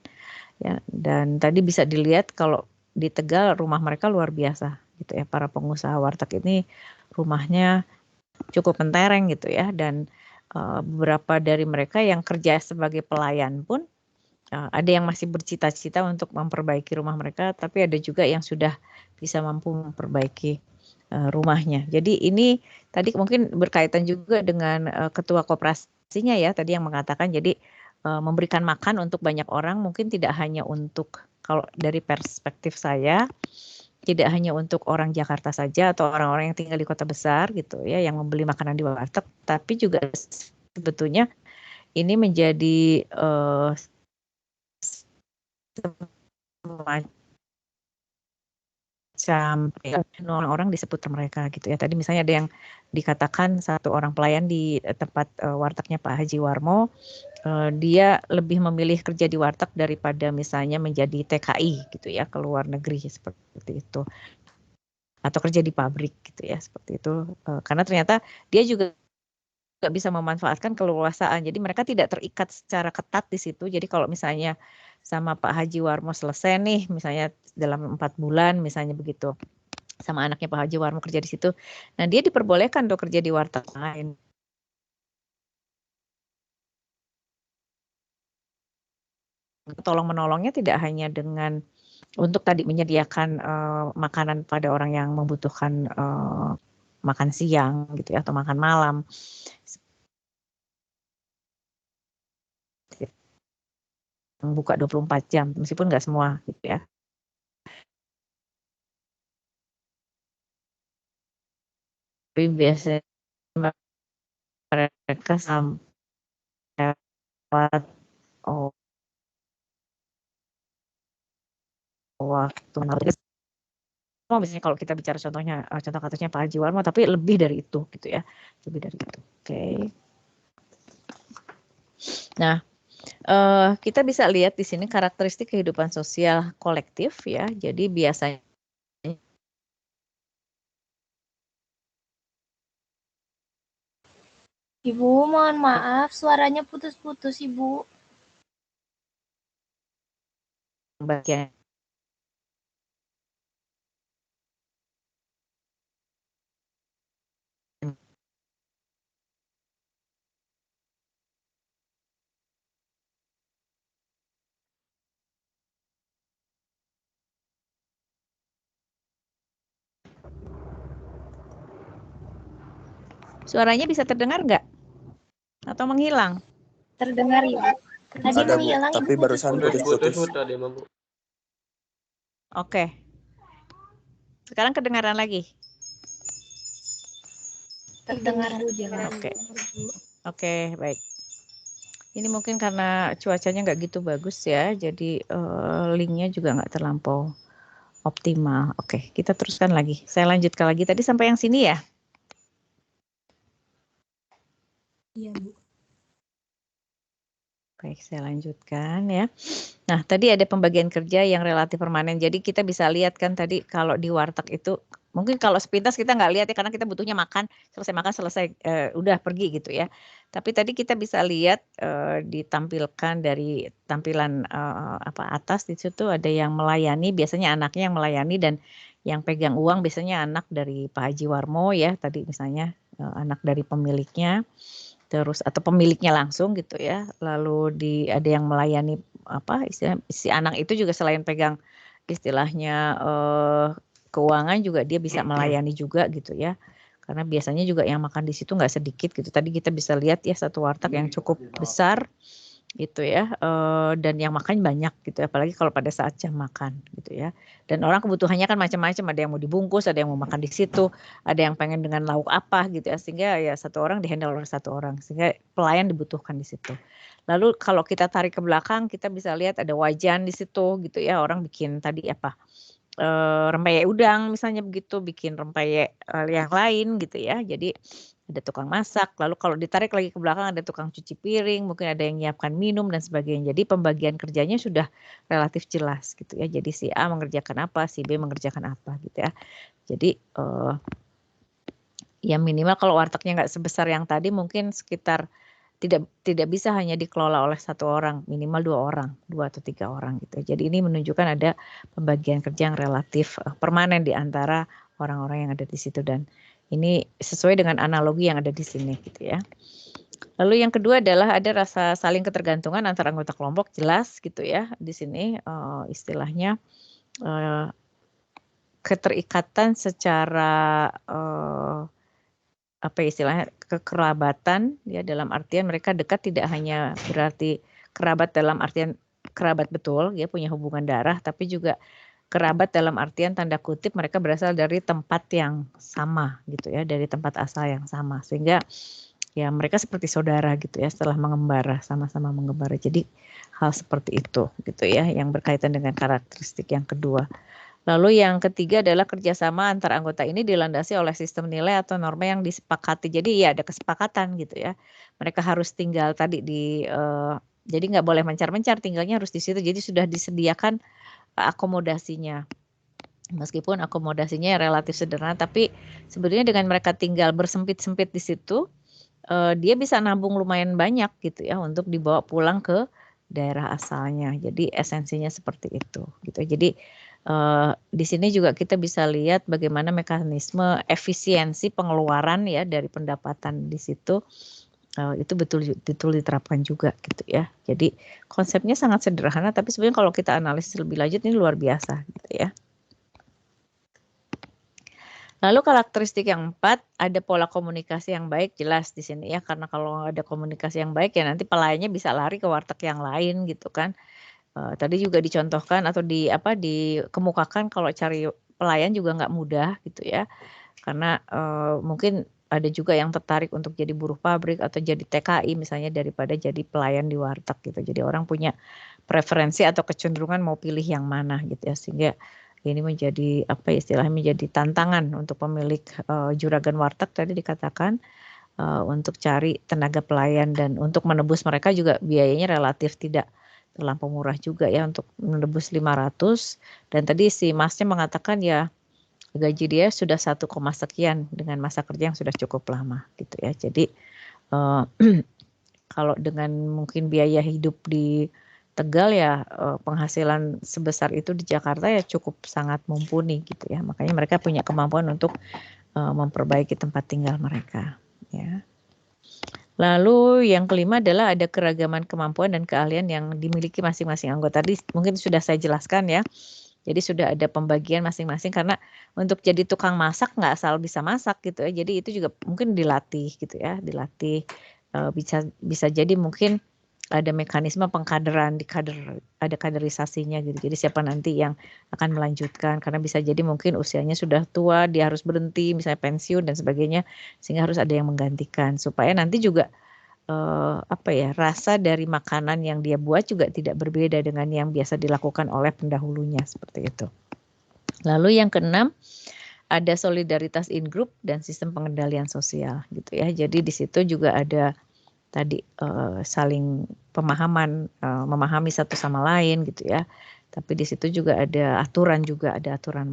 ya. Dan tadi bisa dilihat kalau di Tegal rumah mereka luar biasa gitu ya. Para pengusaha warteg ini rumahnya cukup mentereng gitu ya, dan beberapa dari mereka yang kerja sebagai pelayan pun ada yang masih bercita-cita untuk memperbaiki rumah mereka, tapi ada juga yang sudah bisa mampu memperbaiki rumahnya. Jadi ini tadi mungkin berkaitan juga dengan ketua koperasinya ya, tadi yang mengatakan jadi memberikan makan untuk banyak orang, mungkin tidak hanya untuk, kalau dari perspektif saya, tidak hanya untuk orang Jakarta saja atau orang-orang yang tinggal di kota besar gitu ya, yang membeli makanan di warteg, tapi juga sebetulnya ini menjadi sampai orang-orang disebut mereka gitu ya. Tadi misalnya ada yang dikatakan satu orang pelayan di tempat wartegnya Pak Haji Warmo, dia lebih memilih kerja di warteg daripada misalnya menjadi TKI gitu ya, ke luar negeri seperti itu. Atau kerja di pabrik gitu ya, seperti itu. Karena ternyata dia juga bisa memanfaatkan keleluasaan. Jadi mereka tidak terikat secara ketat di situ. Jadi kalau misalnya sama Pak Haji Warmo selesai nih, misalnya dalam 4 bulan misalnya begitu, sama anaknya Pak Haji Warmo kerja di situ. Nah dia diperbolehkan untuk kerja di warteg lain. Tolong menolongnya tidak hanya dengan untuk tadi menyediakan makanan pada orang yang membutuhkan makan siang gitu ya, atau makan malam. Buka 24 jam meskipun nggak semua gitu ya. Tapi biasanya mereka sampai waktu misalnya kalau kita bicara contohnya contoh kasusnya Pak Haji Warmo, tapi lebih dari itu gitu ya, lebih dari itu. Oke. Nah, kita bisa lihat di sini karakteristik kehidupan sosial kolektif ya. Jadi biasanya Ibu, mohon maaf, suaranya putus-putus, Ibu. Bagian Suaranya bisa terdengar nggak? Atau menghilang? Terdengar, Ibu. Tadi Ada, Bu, menghilang, tapi Ibu, barusan putus-putus. Oke. Sekarang kedengaran lagi? Terdengar, Bu, jelas. Oke, baik. Ini mungkin karena cuacanya nggak gitu bagus ya, jadi linknya juga nggak terlampau optimal. Oke, kita teruskan lagi. Saya lanjutkan lagi. Tadi sampai yang sini ya? Iya, Bu. Baik, saya lanjutkan ya. Nah, tadi ada pembagian kerja yang relatif permanen. Jadi kita bisa lihat kan tadi kalau di warteg itu, mungkin kalau sepintas kita nggak lihat ya karena kita butuhnya makan, selesai makan selesai udah pergi gitu ya. Tapi tadi kita bisa lihat ditampilkan dari tampilan atas di situ ada yang melayani, biasanya anaknya yang melayani, dan yang pegang uang biasanya anak dari Pak Haji Warmo ya, tadi misalnya anak dari pemiliknya. Terus atau pemiliknya langsung gitu ya. Lalu ada yang melayani istilahnya si anak itu juga selain pegang istilahnya keuangan juga dia bisa melayani juga gitu ya. Karena biasanya juga yang makan di situ nggak sedikit gitu. Tadi kita bisa lihat ya satu warteg yang cukup besar gitu ya, dan yang makan banyak gitu, apalagi kalau pada saat jam makan gitu ya. Dan orang kebutuhannya kan macam-macam, ada yang mau dibungkus, ada yang mau makan di situ, ada yang pengen dengan lauk apa gitu ya, sehingga ya satu orang dihandle oleh satu orang, sehingga pelayan dibutuhkan di situ. Lalu kalau kita tarik ke belakang, kita bisa lihat ada wajan di situ gitu ya, orang bikin tadi rempeyek udang misalnya begitu, bikin rempeyek yang lain gitu ya. Jadi ada tukang masak, lalu kalau ditarik lagi ke belakang ada tukang cuci piring, mungkin ada yang menyiapkan minum dan sebagainya. Jadi pembagian kerjanya sudah relatif jelas gitu ya. Jadi si A mengerjakan apa, si B mengerjakan apa gitu ya. Jadi ya minimal kalau wartegnya nggak sebesar yang tadi, mungkin sekitar tidak bisa hanya dikelola oleh satu orang, minimal 2 orang, 2 atau 3 orang gitu. Jadi ini menunjukkan ada pembagian kerja yang relatif permanen di antara orang-orang yang ada di situ, dan ini sesuai dengan analogi yang ada di sini gitu ya. Lalu yang kedua adalah ada rasa saling ketergantungan antara anggota kelompok, jelas gitu ya. Di sini istilahnya keterikatan secara istilahnya kekerabatan ya, dalam artian mereka dekat tidak hanya berarti kerabat dalam artian kerabat betul ya, punya hubungan darah, tapi juga kerabat dalam artian tanda kutip mereka berasal dari tempat yang sama gitu ya, dari tempat asal yang sama, sehingga ya mereka seperti saudara gitu ya setelah mengembara, sama-sama mengembara. Jadi hal seperti itu gitu ya yang berkaitan dengan karakteristik yang kedua. Lalu yang ketiga adalah kerjasama antar anggota ini dilandasi oleh sistem nilai atau norma yang disepakati. Jadi ya ada kesepakatan gitu ya. Mereka harus tinggal tadi jadi nggak boleh mencar-mencar, tinggalnya harus di situ. Jadi sudah disediakan akomodasinya. Meskipun akomodasinya relatif sederhana, tapi sebenarnya dengan mereka tinggal bersempit-sempit di situ, dia bisa nabung lumayan banyak gitu ya untuk dibawa pulang ke daerah asalnya. Jadi esensinya seperti itu gitu. Jadi di sini juga kita bisa lihat bagaimana mekanisme efisiensi pengeluaran ya dari pendapatan di situ itu betul diterapkan juga gitu ya. Jadi konsepnya sangat sederhana, tapi sebenarnya kalau kita analisis lebih lanjut ini luar biasa gitu ya. Lalu karakteristik yang 4, ada pola komunikasi yang baik, jelas di sini ya, karena kalau ada komunikasi yang baik ya nanti pelayannya bisa lari ke warteg yang lain gitu kan. Tadi juga dicontohkan atau dikemukakan kalau cari pelayan juga nggak mudah gitu ya, karena mungkin ada juga yang tertarik untuk jadi buruh pabrik atau jadi TKI misalnya daripada jadi pelayan di warteg gitu. Jadi orang punya preferensi atau kecenderungan mau pilih yang mana gitu ya, sehingga ini menjadi istilahnya menjadi tantangan untuk pemilik juragan warteg tadi dikatakan untuk cari tenaga pelayan, dan untuk menebus mereka juga biayanya relatif tidak terlampau murah juga ya, untuk menebus 500, dan tadi si Masnya mengatakan ya gaji dia sudah 1, sekian dengan masa kerja yang sudah cukup lama gitu ya. Jadi kalau dengan mungkin biaya hidup di Tegal ya penghasilan sebesar itu di Jakarta ya cukup sangat mumpuni gitu ya. Makanya mereka punya kemampuan untuk memperbaiki tempat tinggal mereka ya. Lalu yang kelima adalah ada keragaman kemampuan dan keahlian yang dimiliki masing-masing anggota. Tadi mungkin sudah saya jelaskan ya. Jadi sudah ada pembagian masing-masing, karena untuk jadi tukang masak nggak asal bisa masak gitu ya. Jadi itu juga mungkin dilatih gitu ya, dilatih bisa jadi mungkin ada mekanisme pengkaderan, ada kaderisasinya gitu. Jadi siapa nanti yang akan melanjutkan, karena bisa jadi mungkin usianya sudah tua, dia harus berhenti, misalnya pensiun dan sebagainya, sehingga harus ada yang menggantikan supaya nanti juga rasa dari makanan yang dia buat juga tidak berbeda dengan yang biasa dilakukan oleh pendahulunya seperti itu. Lalu yang keenam, ada solidaritas in group dan sistem pengendalian sosial gitu ya. Jadi di situ juga ada tadi saling pemahaman, memahami satu sama lain gitu ya. Tapi di situ juga ada aturan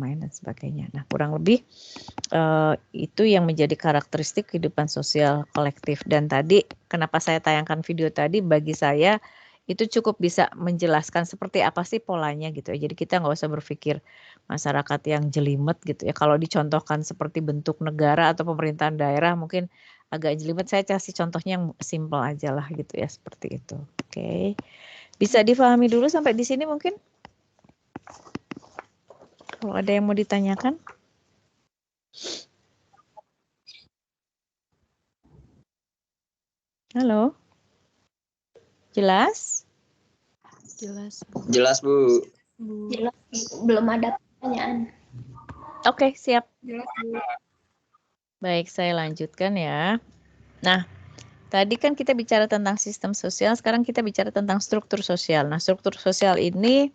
main dan sebagainya. Nah, kurang lebih itu yang menjadi karakteristik kehidupan sosial kolektif. Dan tadi kenapa saya tayangkan video tadi, bagi saya itu cukup bisa menjelaskan seperti apa sih polanya gitu ya. Jadi kita nggak usah berpikir masyarakat yang jelimet gitu ya. Kalau dicontohkan seperti bentuk negara atau pemerintahan daerah mungkin agak jelimet, saya kasih contohnya yang simple aja lah gitu ya, seperti itu. Oke. Bisa difahami dulu sampai di sini mungkin? Kalau ada yang mau ditanyakan? Halo? Jelas? Jelas. Jelas, Bu. Jelas. Belum ada pertanyaan. Oke, siap. Jelas, Bu. Baik, saya lanjutkan ya. Nah, tadi kan kita bicara tentang sistem sosial, sekarang kita bicara tentang struktur sosial. Nah, struktur sosial ini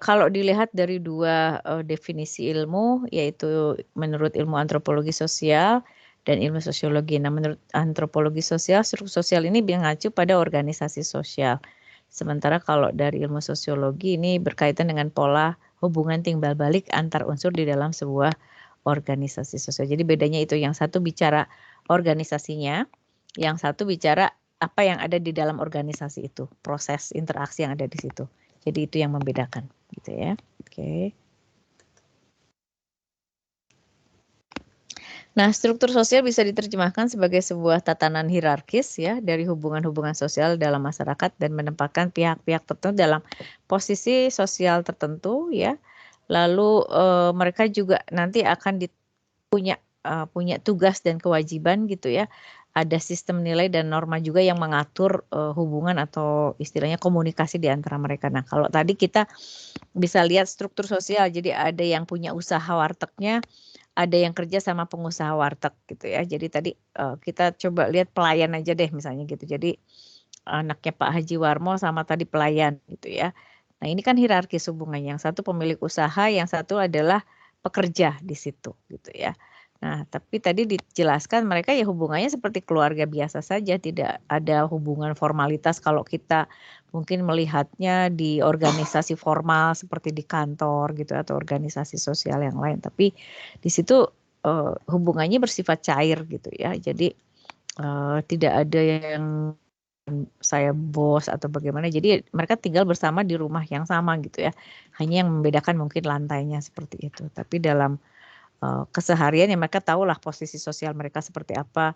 kalau dilihat dari dua definisi ilmu, yaitu menurut ilmu antropologi sosial dan ilmu sosiologi. Nah, menurut antropologi sosial, struktur sosial ini mengacu pada organisasi sosial. Sementara kalau dari ilmu sosiologi ini berkaitan dengan pola hubungan timbal balik antar unsur di dalam sebuah organisasi sosial. Jadi bedanya itu, yang satu bicara organisasinya, yang satu bicara apa yang ada di dalam organisasi itu, proses interaksi yang ada di situ. Jadi itu yang membedakan gitu ya. Oke. Nah, struktur sosial bisa diterjemahkan sebagai sebuah tatanan hierarkis ya dari hubungan-hubungan sosial dalam masyarakat dan menempatkan pihak-pihak tertentu dalam posisi sosial tertentu ya. Lalu mereka juga nanti akan punya tugas dan kewajiban gitu ya. Ada sistem nilai dan norma juga yang mengatur hubungan atau istilahnya komunikasi di antara mereka. Nah, kalau tadi kita bisa lihat struktur sosial, jadi ada yang punya usaha wartegnya, ada yang kerja sama pengusaha warteg gitu ya. Jadi tadi kita coba lihat pelayan aja deh misalnya gitu. Jadi anaknya Pak Haji Warmo sama tadi pelayan gitu ya. Nah, ini kan hierarkis hubungannya. Yang satu pemilik usaha, yang satu adalah pekerja di situ gitu ya. Nah, tapi tadi dijelaskan mereka ya hubungannya seperti keluarga biasa saja, tidak ada hubungan formalitas kalau kita mungkin melihatnya di organisasi formal seperti di kantor gitu atau organisasi sosial yang lain. Tapi di situ hubungannya bersifat cair gitu ya. Jadi tidak ada yang saya bos atau bagaimana. Jadi mereka tinggal bersama di rumah yang sama gitu ya. Hanya yang membedakan mungkin lantainya seperti itu. Tapi dalam keseharian ya mereka tahulah posisi sosial mereka seperti apa,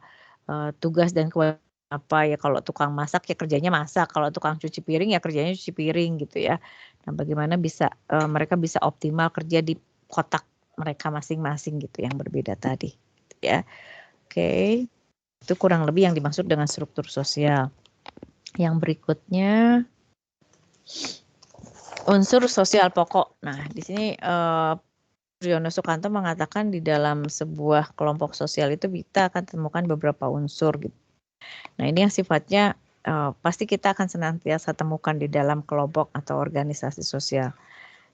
tugas dan kewajiban apa ya. Kalau tukang masak ya kerjanya masak, kalau tukang cuci piring ya kerjanya cuci piring gitu ya. Nah, bagaimana bisa mereka bisa optimal kerja di kotak mereka masing-masing gitu yang berbeda tadi gitu ya. Oke. Itu kurang lebih yang dimaksud dengan struktur sosial. Yang berikutnya unsur sosial pokok. Nah, di sini Priyono Sukanto mengatakan di dalam sebuah kelompok sosial itu kita akan temukan beberapa unsur gitu. Nah, ini yang sifatnya pasti kita akan senantiasa temukan di dalam kelompok atau organisasi sosial.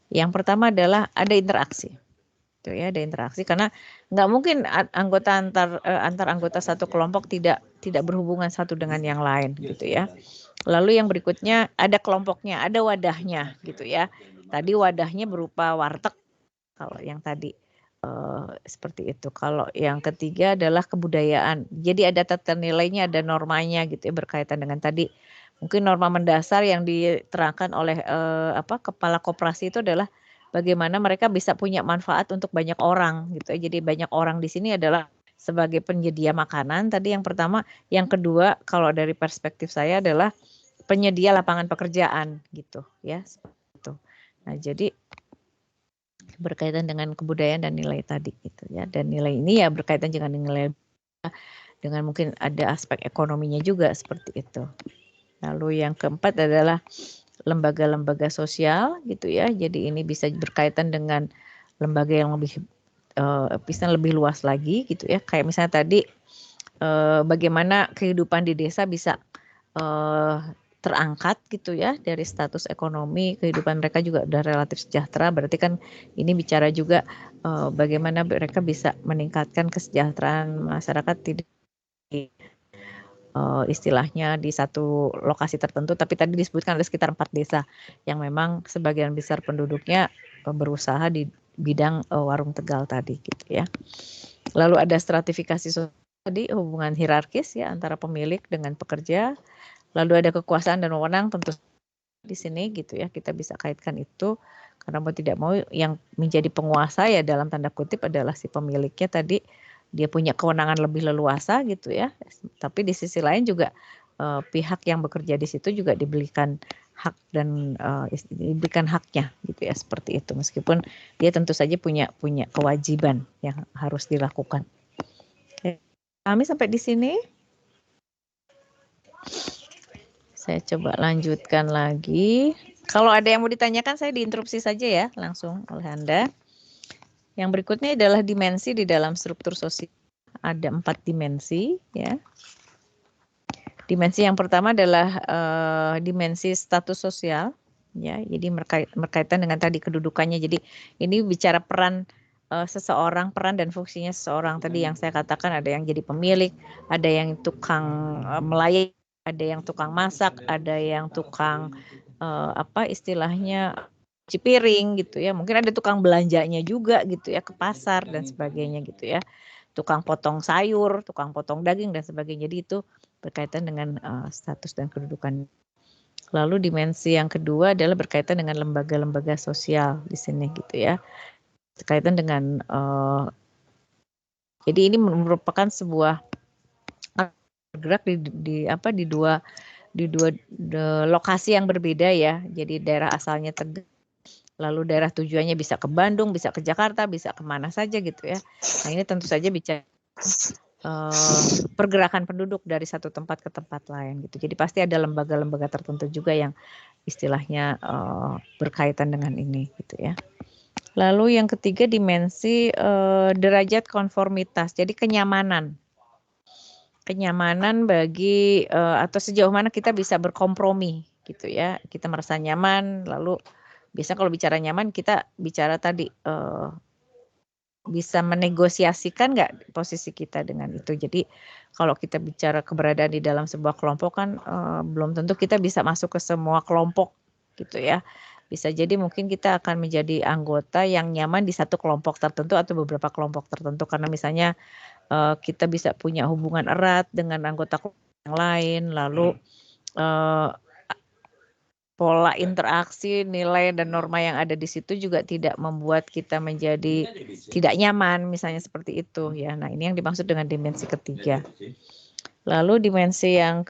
Yang pertama adalah ada interaksi. Itu ya, ada interaksi karena nggak mungkin anggota antar anggota satu kelompok tidak berhubungan satu dengan yang lain gitu ya. Lalu yang berikutnya ada kelompoknya, ada wadahnya gitu ya. Tadi wadahnya berupa warteg kalau yang tadi seperti itu. Kalau yang ketiga adalah kebudayaan. Jadi ada tata nilainya, ada normanya gitu ya, berkaitan dengan tadi mungkin norma mendasar yang diterangkan oleh kepala koperasi itu adalah bagaimana mereka bisa punya manfaat untuk banyak orang gitu ya. Jadi banyak orang di sini adalah sebagai penyedia makanan tadi yang pertama, yang kedua kalau dari perspektif saya adalah penyedia lapangan pekerjaan gitu ya, seperti itu. Nah, jadi berkaitan dengan kebudayaan dan nilai tadi gitu ya. Dan nilai ini ya berkaitan dengan nilai dengan mungkin ada aspek ekonominya juga seperti itu. Lalu yang keempat adalah lembaga-lembaga sosial gitu ya. Jadi ini bisa berkaitan dengan lembaga yang bisa lebih luas lagi gitu ya. Kayak misalnya tadi bagaimana kehidupan di desa bisa terangkat gitu ya dari status ekonomi, kehidupan mereka juga udah relatif sejahtera. Berarti kan ini bicara juga bagaimana mereka bisa meningkatkan kesejahteraan masyarakat tidak istilahnya di satu lokasi tertentu, tapi tadi disebutkan ada sekitar 4 desa yang memang sebagian besar penduduknya berusaha di bidang warung Tegal tadi gitu ya. Lalu ada stratifikasi tadi hubungan hierarkis ya antara pemilik dengan pekerja. Lalu ada kekuasaan dan wewenang tentu di sini gitu ya, kita bisa kaitkan itu karena mau tidak mau yang menjadi penguasa ya dalam tanda kutip adalah si pemiliknya tadi. Dia punya kewenangan lebih leluasa gitu ya. Tapi di sisi lain juga pihak yang bekerja di situ juga diberikan hak dan diberikan haknya gitu ya, seperti itu. Meskipun dia tentu saja punya kewajiban yang harus dilakukan. Oke. Kami sampai di sini. Saya coba lanjutkan lagi. Kalau ada yang mau ditanyakan saya diinterupsi saja ya langsung oleh Anda. Yang berikutnya adalah dimensi di dalam struktur sosial. Ada 4 dimensi ya. Dimensi yang pertama adalah dimensi status sosial ya. Jadi berkaitan dengan tadi kedudukannya. Jadi ini bicara peran seseorang, peran dan fungsinya seseorang. Tadi yang saya katakan ada yang jadi pemilik, ada yang tukang melayani, ada yang tukang masak, ada yang tukang istilahnya cuci piring gitu ya. Mungkin ada tukang belanjanya juga gitu ya, ke pasar dan sebagainya gitu ya. Tukang potong sayur, tukang potong daging dan sebagainya. Jadi itu berkaitan dengan status dan kedudukan. Lalu dimensi yang kedua adalah berkaitan dengan lembaga-lembaga sosial di sini gitu ya. Berkaitan dengan jadi ini merupakan sebuah bergerak di dua lokasi yang berbeda ya. Jadi daerah asalnya Tegal, lalu daerah tujuannya bisa ke Bandung, bisa ke Jakarta, bisa kemana saja gitu ya. Nah ini tentu saja bicara pergerakan penduduk dari satu tempat ke tempat lain gitu. Jadi pasti ada lembaga-lembaga tertentu juga yang istilahnya berkaitan dengan ini gitu ya. Lalu yang ketiga dimensi derajat konformitas, jadi kenyamanan bagi atau sejauh mana kita bisa berkompromi gitu ya. Kita merasa nyaman lalu Biasanya kalau bicara nyaman kita bicara tadi bisa menegosiasikan nggak posisi kita dengan itu. Jadi kalau kita bicara keberadaan di dalam sebuah kelompok kan belum tentu kita bisa masuk ke semua kelompok gitu ya. Bisa jadi mungkin kita akan menjadi anggota yang nyaman di satu kelompok tertentu atau beberapa kelompok tertentu karena misalnya kita bisa punya hubungan erat dengan anggota yang lain, lalu pola interaksi, nilai dan norma yang ada di situ juga tidak membuat kita menjadi tidak nyaman, misalnya seperti itu ya. Nah, ini yang dimaksud dengan dimensi ketiga. Lalu dimensi yang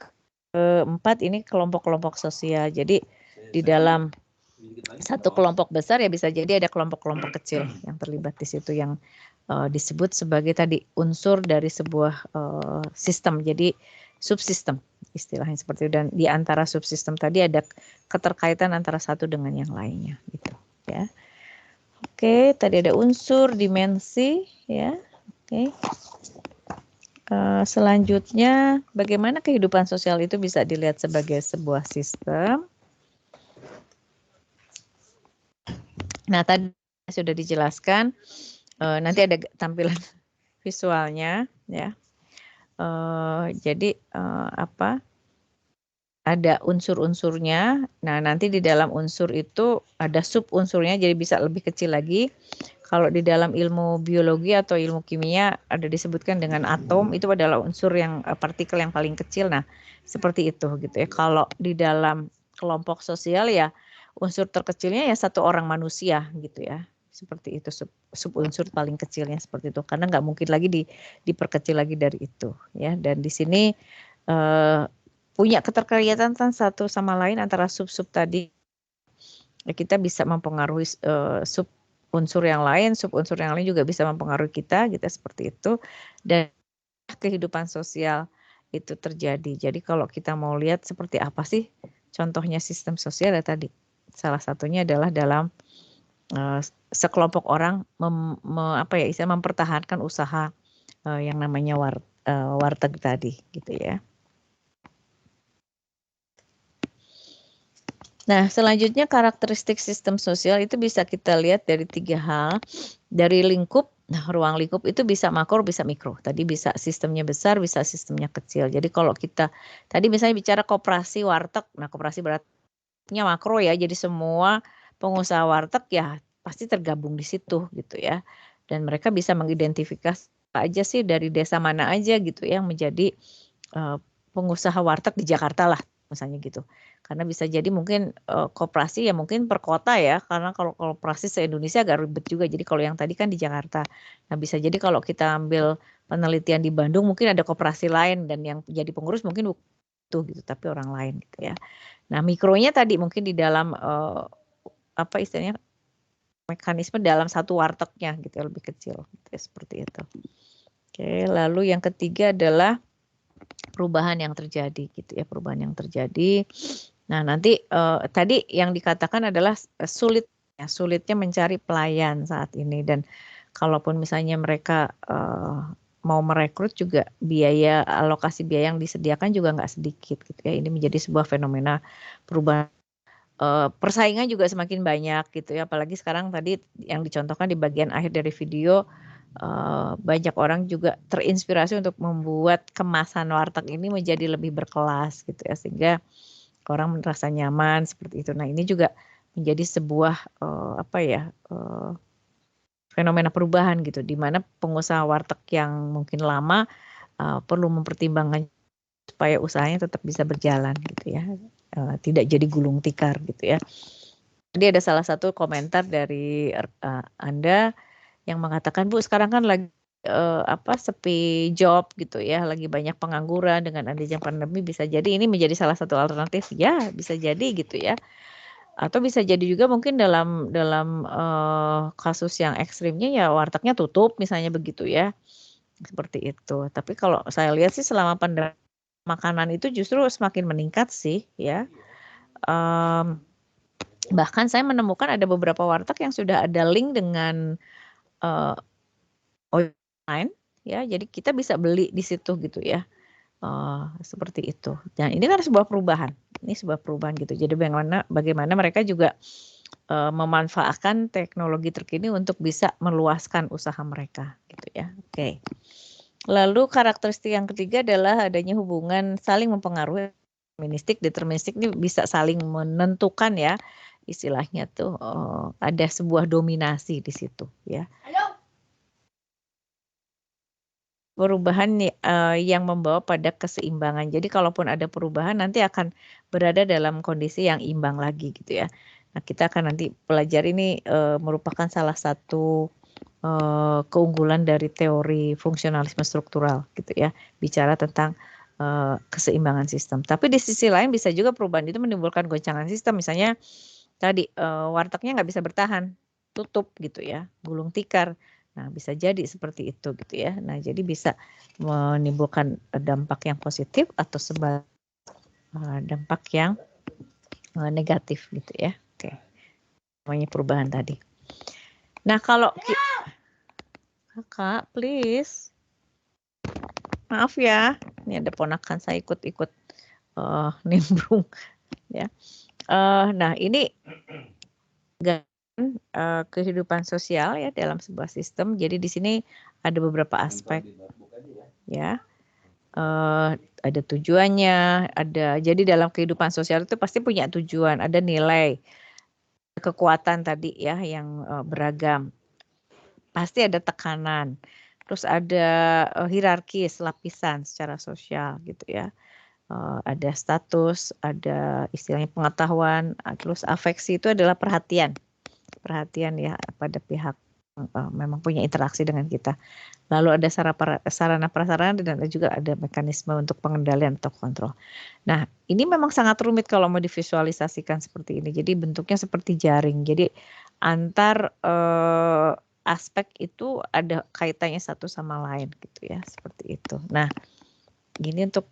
keempat ini kelompok-kelompok sosial. Jadi di dalam satu kelompok besar ya bisa jadi ada kelompok-kelompok kecil yang terlibat di situ yang disebut sebagai tadi unsur dari sebuah sistem. Jadi subsistem istilahnya seperti itu, dan di antara subsistem tadi ada keterkaitan antara satu dengan yang lainnya gitu ya. Oke, tadi ada unsur, dimensi ya. Oke. Selanjutnya bagaimana kehidupan sosial itu bisa dilihat sebagai sebuah sistem. Nah, tadi sudah dijelaskan, nanti ada tampilan visualnya ya. Jadi ada unsur-unsurnya. Nah, nanti di dalam unsur itu ada sub-unsurnya, jadi bisa lebih kecil lagi. Kalau di dalam ilmu biologi atau ilmu kimia ada disebutkan dengan atom, itu adalah unsur yang partikel yang paling kecil. Nah, seperti itu gitu ya. Kalau di dalam kelompok sosial ya unsur terkecilnya ya satu orang manusia gitu ya. Seperti itu sub-unsur paling kecilnya seperti itu, karena nggak mungkin lagi diperkecil lagi dari itu ya. Dan di sini punya keterkaitan satu sama lain antara sub-sub tadi ya, kita bisa mempengaruhi sub-unsur yang lain, sub-unsur yang lain juga bisa mempengaruhi kita seperti itu, dan kehidupan sosial itu terjadi. Jadi kalau kita mau lihat seperti apa sih contohnya sistem sosial ya tadi, salah satunya adalah dalam sekelompok orang mempertahankan usaha yang namanya warteg tadi gitu ya. Nah, selanjutnya karakteristik sistem sosial itu bisa kita lihat dari 3 hal. Dari lingkup, ruang lingkup itu bisa makro, bisa mikro. Tadi bisa sistemnya besar, bisa sistemnya kecil. Jadi kalau kita tadi misalnya bicara koperasi warteg, nah koperasi beratnya makro ya, jadi semua pengusaha warteg ya pasti tergabung di situ gitu ya. Dan mereka bisa mengidentifikasi apa aja sih dari desa mana aja gitu yang menjadi pengusaha warteg di Jakarta lah misalnya gitu. Karena bisa jadi mungkin koperasi ya mungkin per kota ya, karena kalau koperasi se-Indonesia agak ribet juga. Jadi kalau yang tadi kan di Jakarta. Nah, bisa jadi kalau kita ambil penelitian di Bandung mungkin ada koperasi lain dan yang jadi pengurus mungkin itu gitu, tapi orang lain gitu ya. Nah, mikronya tadi mungkin di dalam apa istilahnya mekanisme dalam satu wartegnya gitu lebih kecil gitu ya, seperti itu. Oke, lalu yang ketiga adalah perubahan yang terjadi gitu ya, perubahan yang terjadi. Nah, nanti tadi yang dikatakan adalah sulitnya mencari pelayan saat ini, dan kalaupun misalnya mereka mau merekrut juga alokasi biaya yang disediakan juga nggak sedikit gitu ya. Ini menjadi sebuah fenomena perubahan. Persaingan juga semakin banyak gitu ya, apalagi sekarang tadi yang dicontohkan di bagian akhir dari video, banyak orang juga terinspirasi untuk membuat kemasan warteg ini menjadi lebih berkelas gitu ya, sehingga orang merasa nyaman seperti itu. Nah, ini juga menjadi sebuah fenomena perubahan gitu, di mana pengusaha warteg yang mungkin lama perlu mempertimbangkan supaya usahanya tetap bisa berjalan gitu ya. Tidak jadi gulung tikar gitu ya. Jadi ada salah satu komentar dari Anda yang mengatakan, Bu, sekarang kan lagi sepi job gitu ya, lagi banyak pengangguran, dengan adanya pandemi bisa jadi ini menjadi salah satu alternatif. Ya, bisa jadi gitu ya. Atau bisa jadi juga mungkin dalam kasus yang ekstrimnya ya wartegnya tutup misalnya begitu ya. Seperti itu. Tapi kalau saya lihat sih selama pandemi makanan itu justru semakin meningkat sih ya. Bahkan saya menemukan ada beberapa warteg yang sudah ada link dengan online ya, jadi kita bisa beli di situ gitu ya. Seperti itu. Dan ini kan sebuah perubahan. Ini sebuah perubahan gitu. Jadi bagaimana mereka juga memanfaatkan teknologi terkini untuk bisa meluaskan usaha mereka gitu ya. Oke. Lalu karakteristik yang ketiga adalah adanya hubungan saling mempengaruhi. Deterministik ini bisa saling menentukan ya, istilahnya tuh ada sebuah dominasi di situ ya. Perubahan yang membawa pada keseimbangan. Jadi kalaupun ada perubahan nanti akan berada dalam kondisi yang imbang lagi gitu ya. Nah, kita akan nanti pelajari ini merupakan salah satu keunggulan dari teori fungsionalisme struktural gitu ya. Bicara tentang keseimbangan sistem. Tapi di sisi lain bisa juga perubahan itu menimbulkan goncangan sistem. Misalnya tadi wartegnya nggak bisa bertahan, tutup gitu ya, gulung tikar. Nah, bisa jadi seperti itu gitu ya. Nah, jadi bisa menimbulkan dampak yang positif atau dampak yang negatif gitu ya. Oke. Namanya perubahan tadi. Nah, kalau Kakak, please. Maaf ya. Ini ada ponakan saya ikut-ikut nimbrung ya. Nah, ini kehidupan sosial ya dalam sebuah sistem. Jadi di sini ada beberapa aspek ya. Ada tujuannya, jadi dalam kehidupan sosial itu pasti punya tujuan, ada nilai, kekuatan tadi ya yang beragam. Pasti ada tekanan. Terus ada hierarkis, lapisan secara sosial gitu ya. Ada status, ada istilahnya pengetahuan, terus afeksi itu adalah perhatian ya pada pihak memang punya interaksi dengan kita. Lalu ada sarana prasarana dan juga ada mekanisme untuk pengendalian atau kontrol. Nah, ini memang sangat rumit kalau mau divisualisasikan seperti ini. Jadi bentuknya seperti jaring. Jadi antar aspek itu ada kaitannya satu sama lain gitu ya, seperti itu. Nah, gini untuk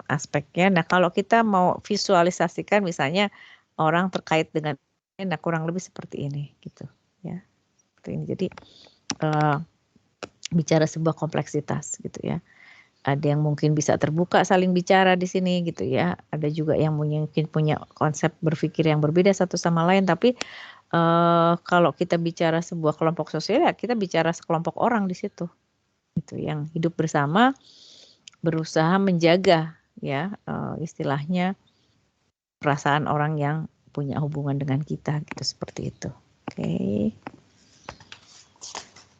aspeknya. Nah, kalau kita mau visualisasikan misalnya orang terkait dengan nah kurang lebih seperti ini gitu ya. Seperti ini. Jadi bicara sebuah kompleksitas gitu ya. Ada yang mungkin bisa terbuka saling bicara di sini gitu ya. Ada juga yang mungkin punya konsep berpikir yang berbeda satu sama lain, tapi kalau kita bicara sebuah kelompok sosial ya kita bicara sekelompok orang di situ. Gitu yang hidup bersama berusaha menjaga ya istilahnya perasaan orang yang punya hubungan dengan kita gitu seperti itu. Oke.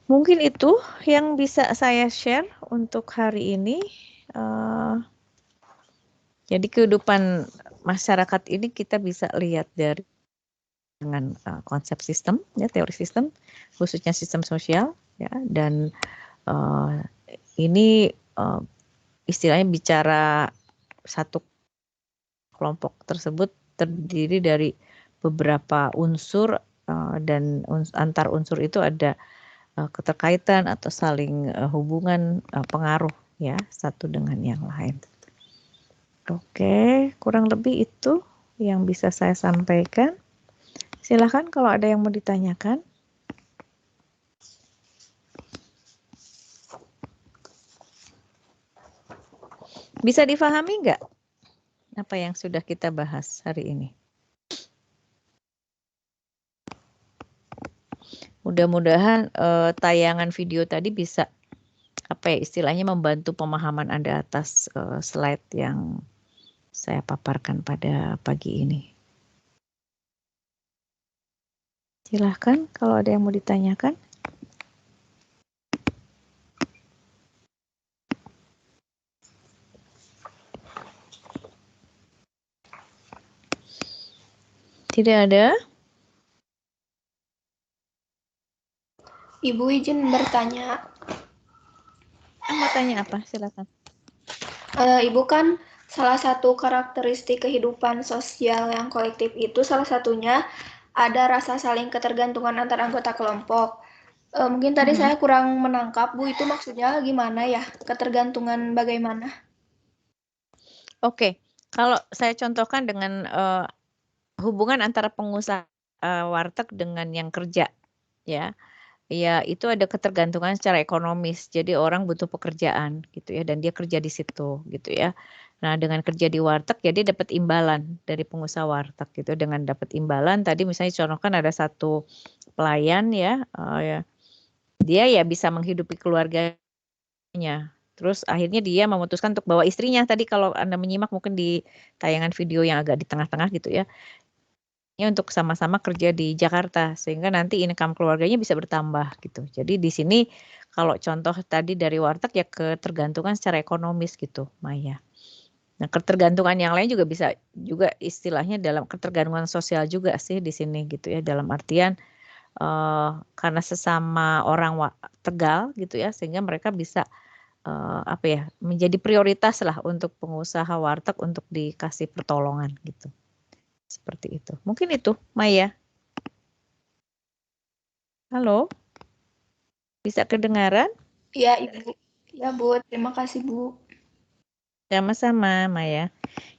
Mungkin itu yang bisa saya share untuk hari ini. Jadi kehidupan masyarakat ini kita bisa lihat dari dengan konsep sistem ya, teori sistem khususnya sistem sosial ya, dan ini istilahnya bicara satu kelompok tersebut terdiri dari beberapa unsur dan antar unsur itu ada keterkaitan atau saling hubungan pengaruh ya satu dengan yang lain. Oke, kurang lebih itu yang bisa saya sampaikan. Silakan kalau ada yang mau ditanyakan. Bisa difahami nggak apa yang sudah kita bahas hari ini? Mudah-mudahan tayangan video tadi bisa apa ya istilahnya membantu pemahaman Anda atas slide yang saya paparkan pada pagi ini. Silahkan kalau ada yang mau ditanyakan. Tidak ada? Ibu izin bertanya. Mau tanya apa? Silakan. Ibu kan salah satu karakteristik kehidupan sosial yang kolektif itu salah satunya ada rasa saling ketergantungan antar anggota kelompok. Mungkin tadi saya kurang menangkap, Bu, itu maksudnya gimana ya? Ketergantungan bagaimana? Oke, kalau saya contohkan dengan hubungan antara pengusaha warteg dengan yang kerja, ya. Ya, itu ada ketergantungan secara ekonomis. Jadi orang butuh pekerjaan gitu ya dan dia kerja di situ gitu ya. Nah, dengan kerja di warteg jadi dapat imbalan dari pengusaha warteg gitu. Dengan dapat imbalan tadi misalnya contohkan ada satu pelayan ya, dia ya bisa menghidupi keluarganya. Terus akhirnya dia memutuskan untuk bawa istrinya tadi kalau Anda menyimak mungkin di tayangan video yang agak di tengah-tengah gitu ya. Untuk sama-sama kerja di Jakarta sehingga nanti income keluarganya bisa bertambah gitu. Jadi di sini kalau contoh tadi dari warteg ya ketergantungan secara ekonomis gitu, Maya. Nah, ketergantungan yang lain juga bisa juga istilahnya dalam ketergantungan sosial juga sih di sini gitu ya, dalam artian karena sesama orang Tegal gitu ya sehingga mereka bisa apa ya menjadi prioritas lah untuk pengusaha warteg untuk dikasih pertolongan gitu. Seperti itu. Mungkin itu, Maya. Halo? Bisa kedengaran? Iya, Ibu. Ya, Bu. Terima kasih, Bu. Sama-sama, Maya.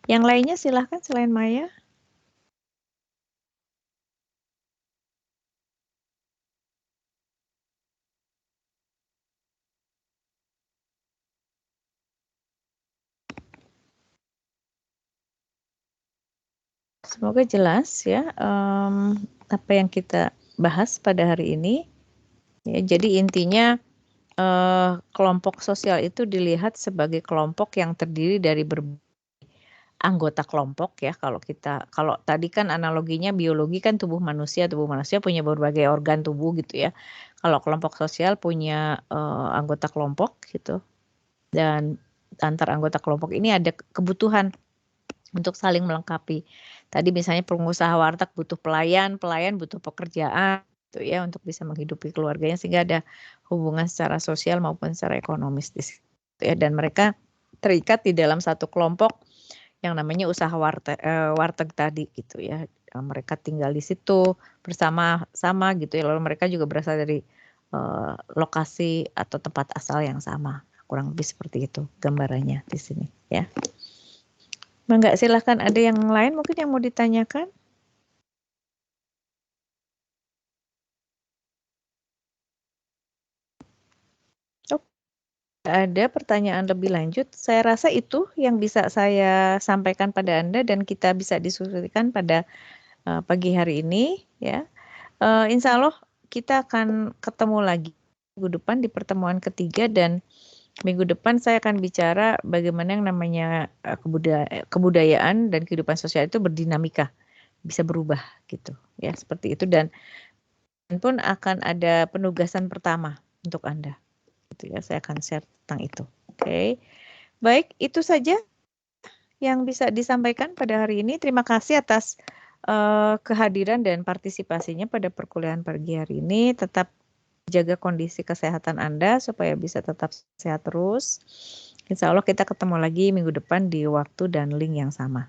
Yang lainnya silahkan selain Maya. Semoga jelas ya apa yang kita bahas pada hari ini. Ya, jadi intinya kelompok sosial itu dilihat sebagai kelompok yang terdiri dari anggota kelompok ya. Kalau tadi kan analoginya biologi kan tubuh manusia punya berbagai organ tubuh gitu ya. Kalau kelompok sosial punya anggota kelompok gitu. Dan antar anggota kelompok ini ada kebutuhan untuk saling melengkapi. Tadi misalnya pengusaha warteg butuh pelayan butuh pekerjaan gitu ya untuk bisa menghidupi keluarganya sehingga ada hubungan secara sosial maupun secara ekonomis di situ ya, dan mereka terikat di dalam satu kelompok yang namanya usaha warteg tadi gitu ya. Mereka tinggal di situ bersama-sama gitu ya, lalu mereka juga berasal dari lokasi atau tempat asal yang sama. Kurang lebih seperti itu gambarannya di sini ya. Enggak, silahkan ada yang lain mungkin yang mau ditanyakan? Oh, ada pertanyaan lebih lanjut. Saya rasa itu yang bisa saya sampaikan pada Anda dan kita bisa diskusikan pada pagi hari ini ya. Insya Allah kita akan ketemu lagi minggu depan di pertemuan ketiga dan minggu depan saya akan bicara bagaimana yang namanya kebudayaan dan kehidupan sosial itu berdinamika, bisa berubah gitu ya, seperti itu, dan pun akan ada penugasan pertama untuk Anda. Gitu ya, saya akan share tentang itu. Oke. Baik, itu saja yang bisa disampaikan pada hari ini. Terima kasih atas kehadiran dan partisipasinya pada perkuliahan pagi hari ini. Tetap jaga kondisi kesehatan Anda supaya bisa tetap sehat terus. Insya Allah kita ketemu lagi minggu depan di waktu dan link yang sama.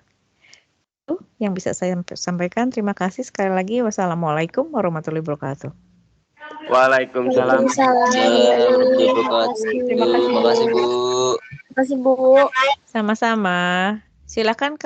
Itu yang bisa saya sampaikan. Terima kasih sekali lagi. Wassalamualaikum warahmatullahi wabarakatuh. Waalaikumsalam warahmatullahi wabarakatuh. Terima kasih, Bu. Terima kasih, Bu. Sama-sama. Silakan.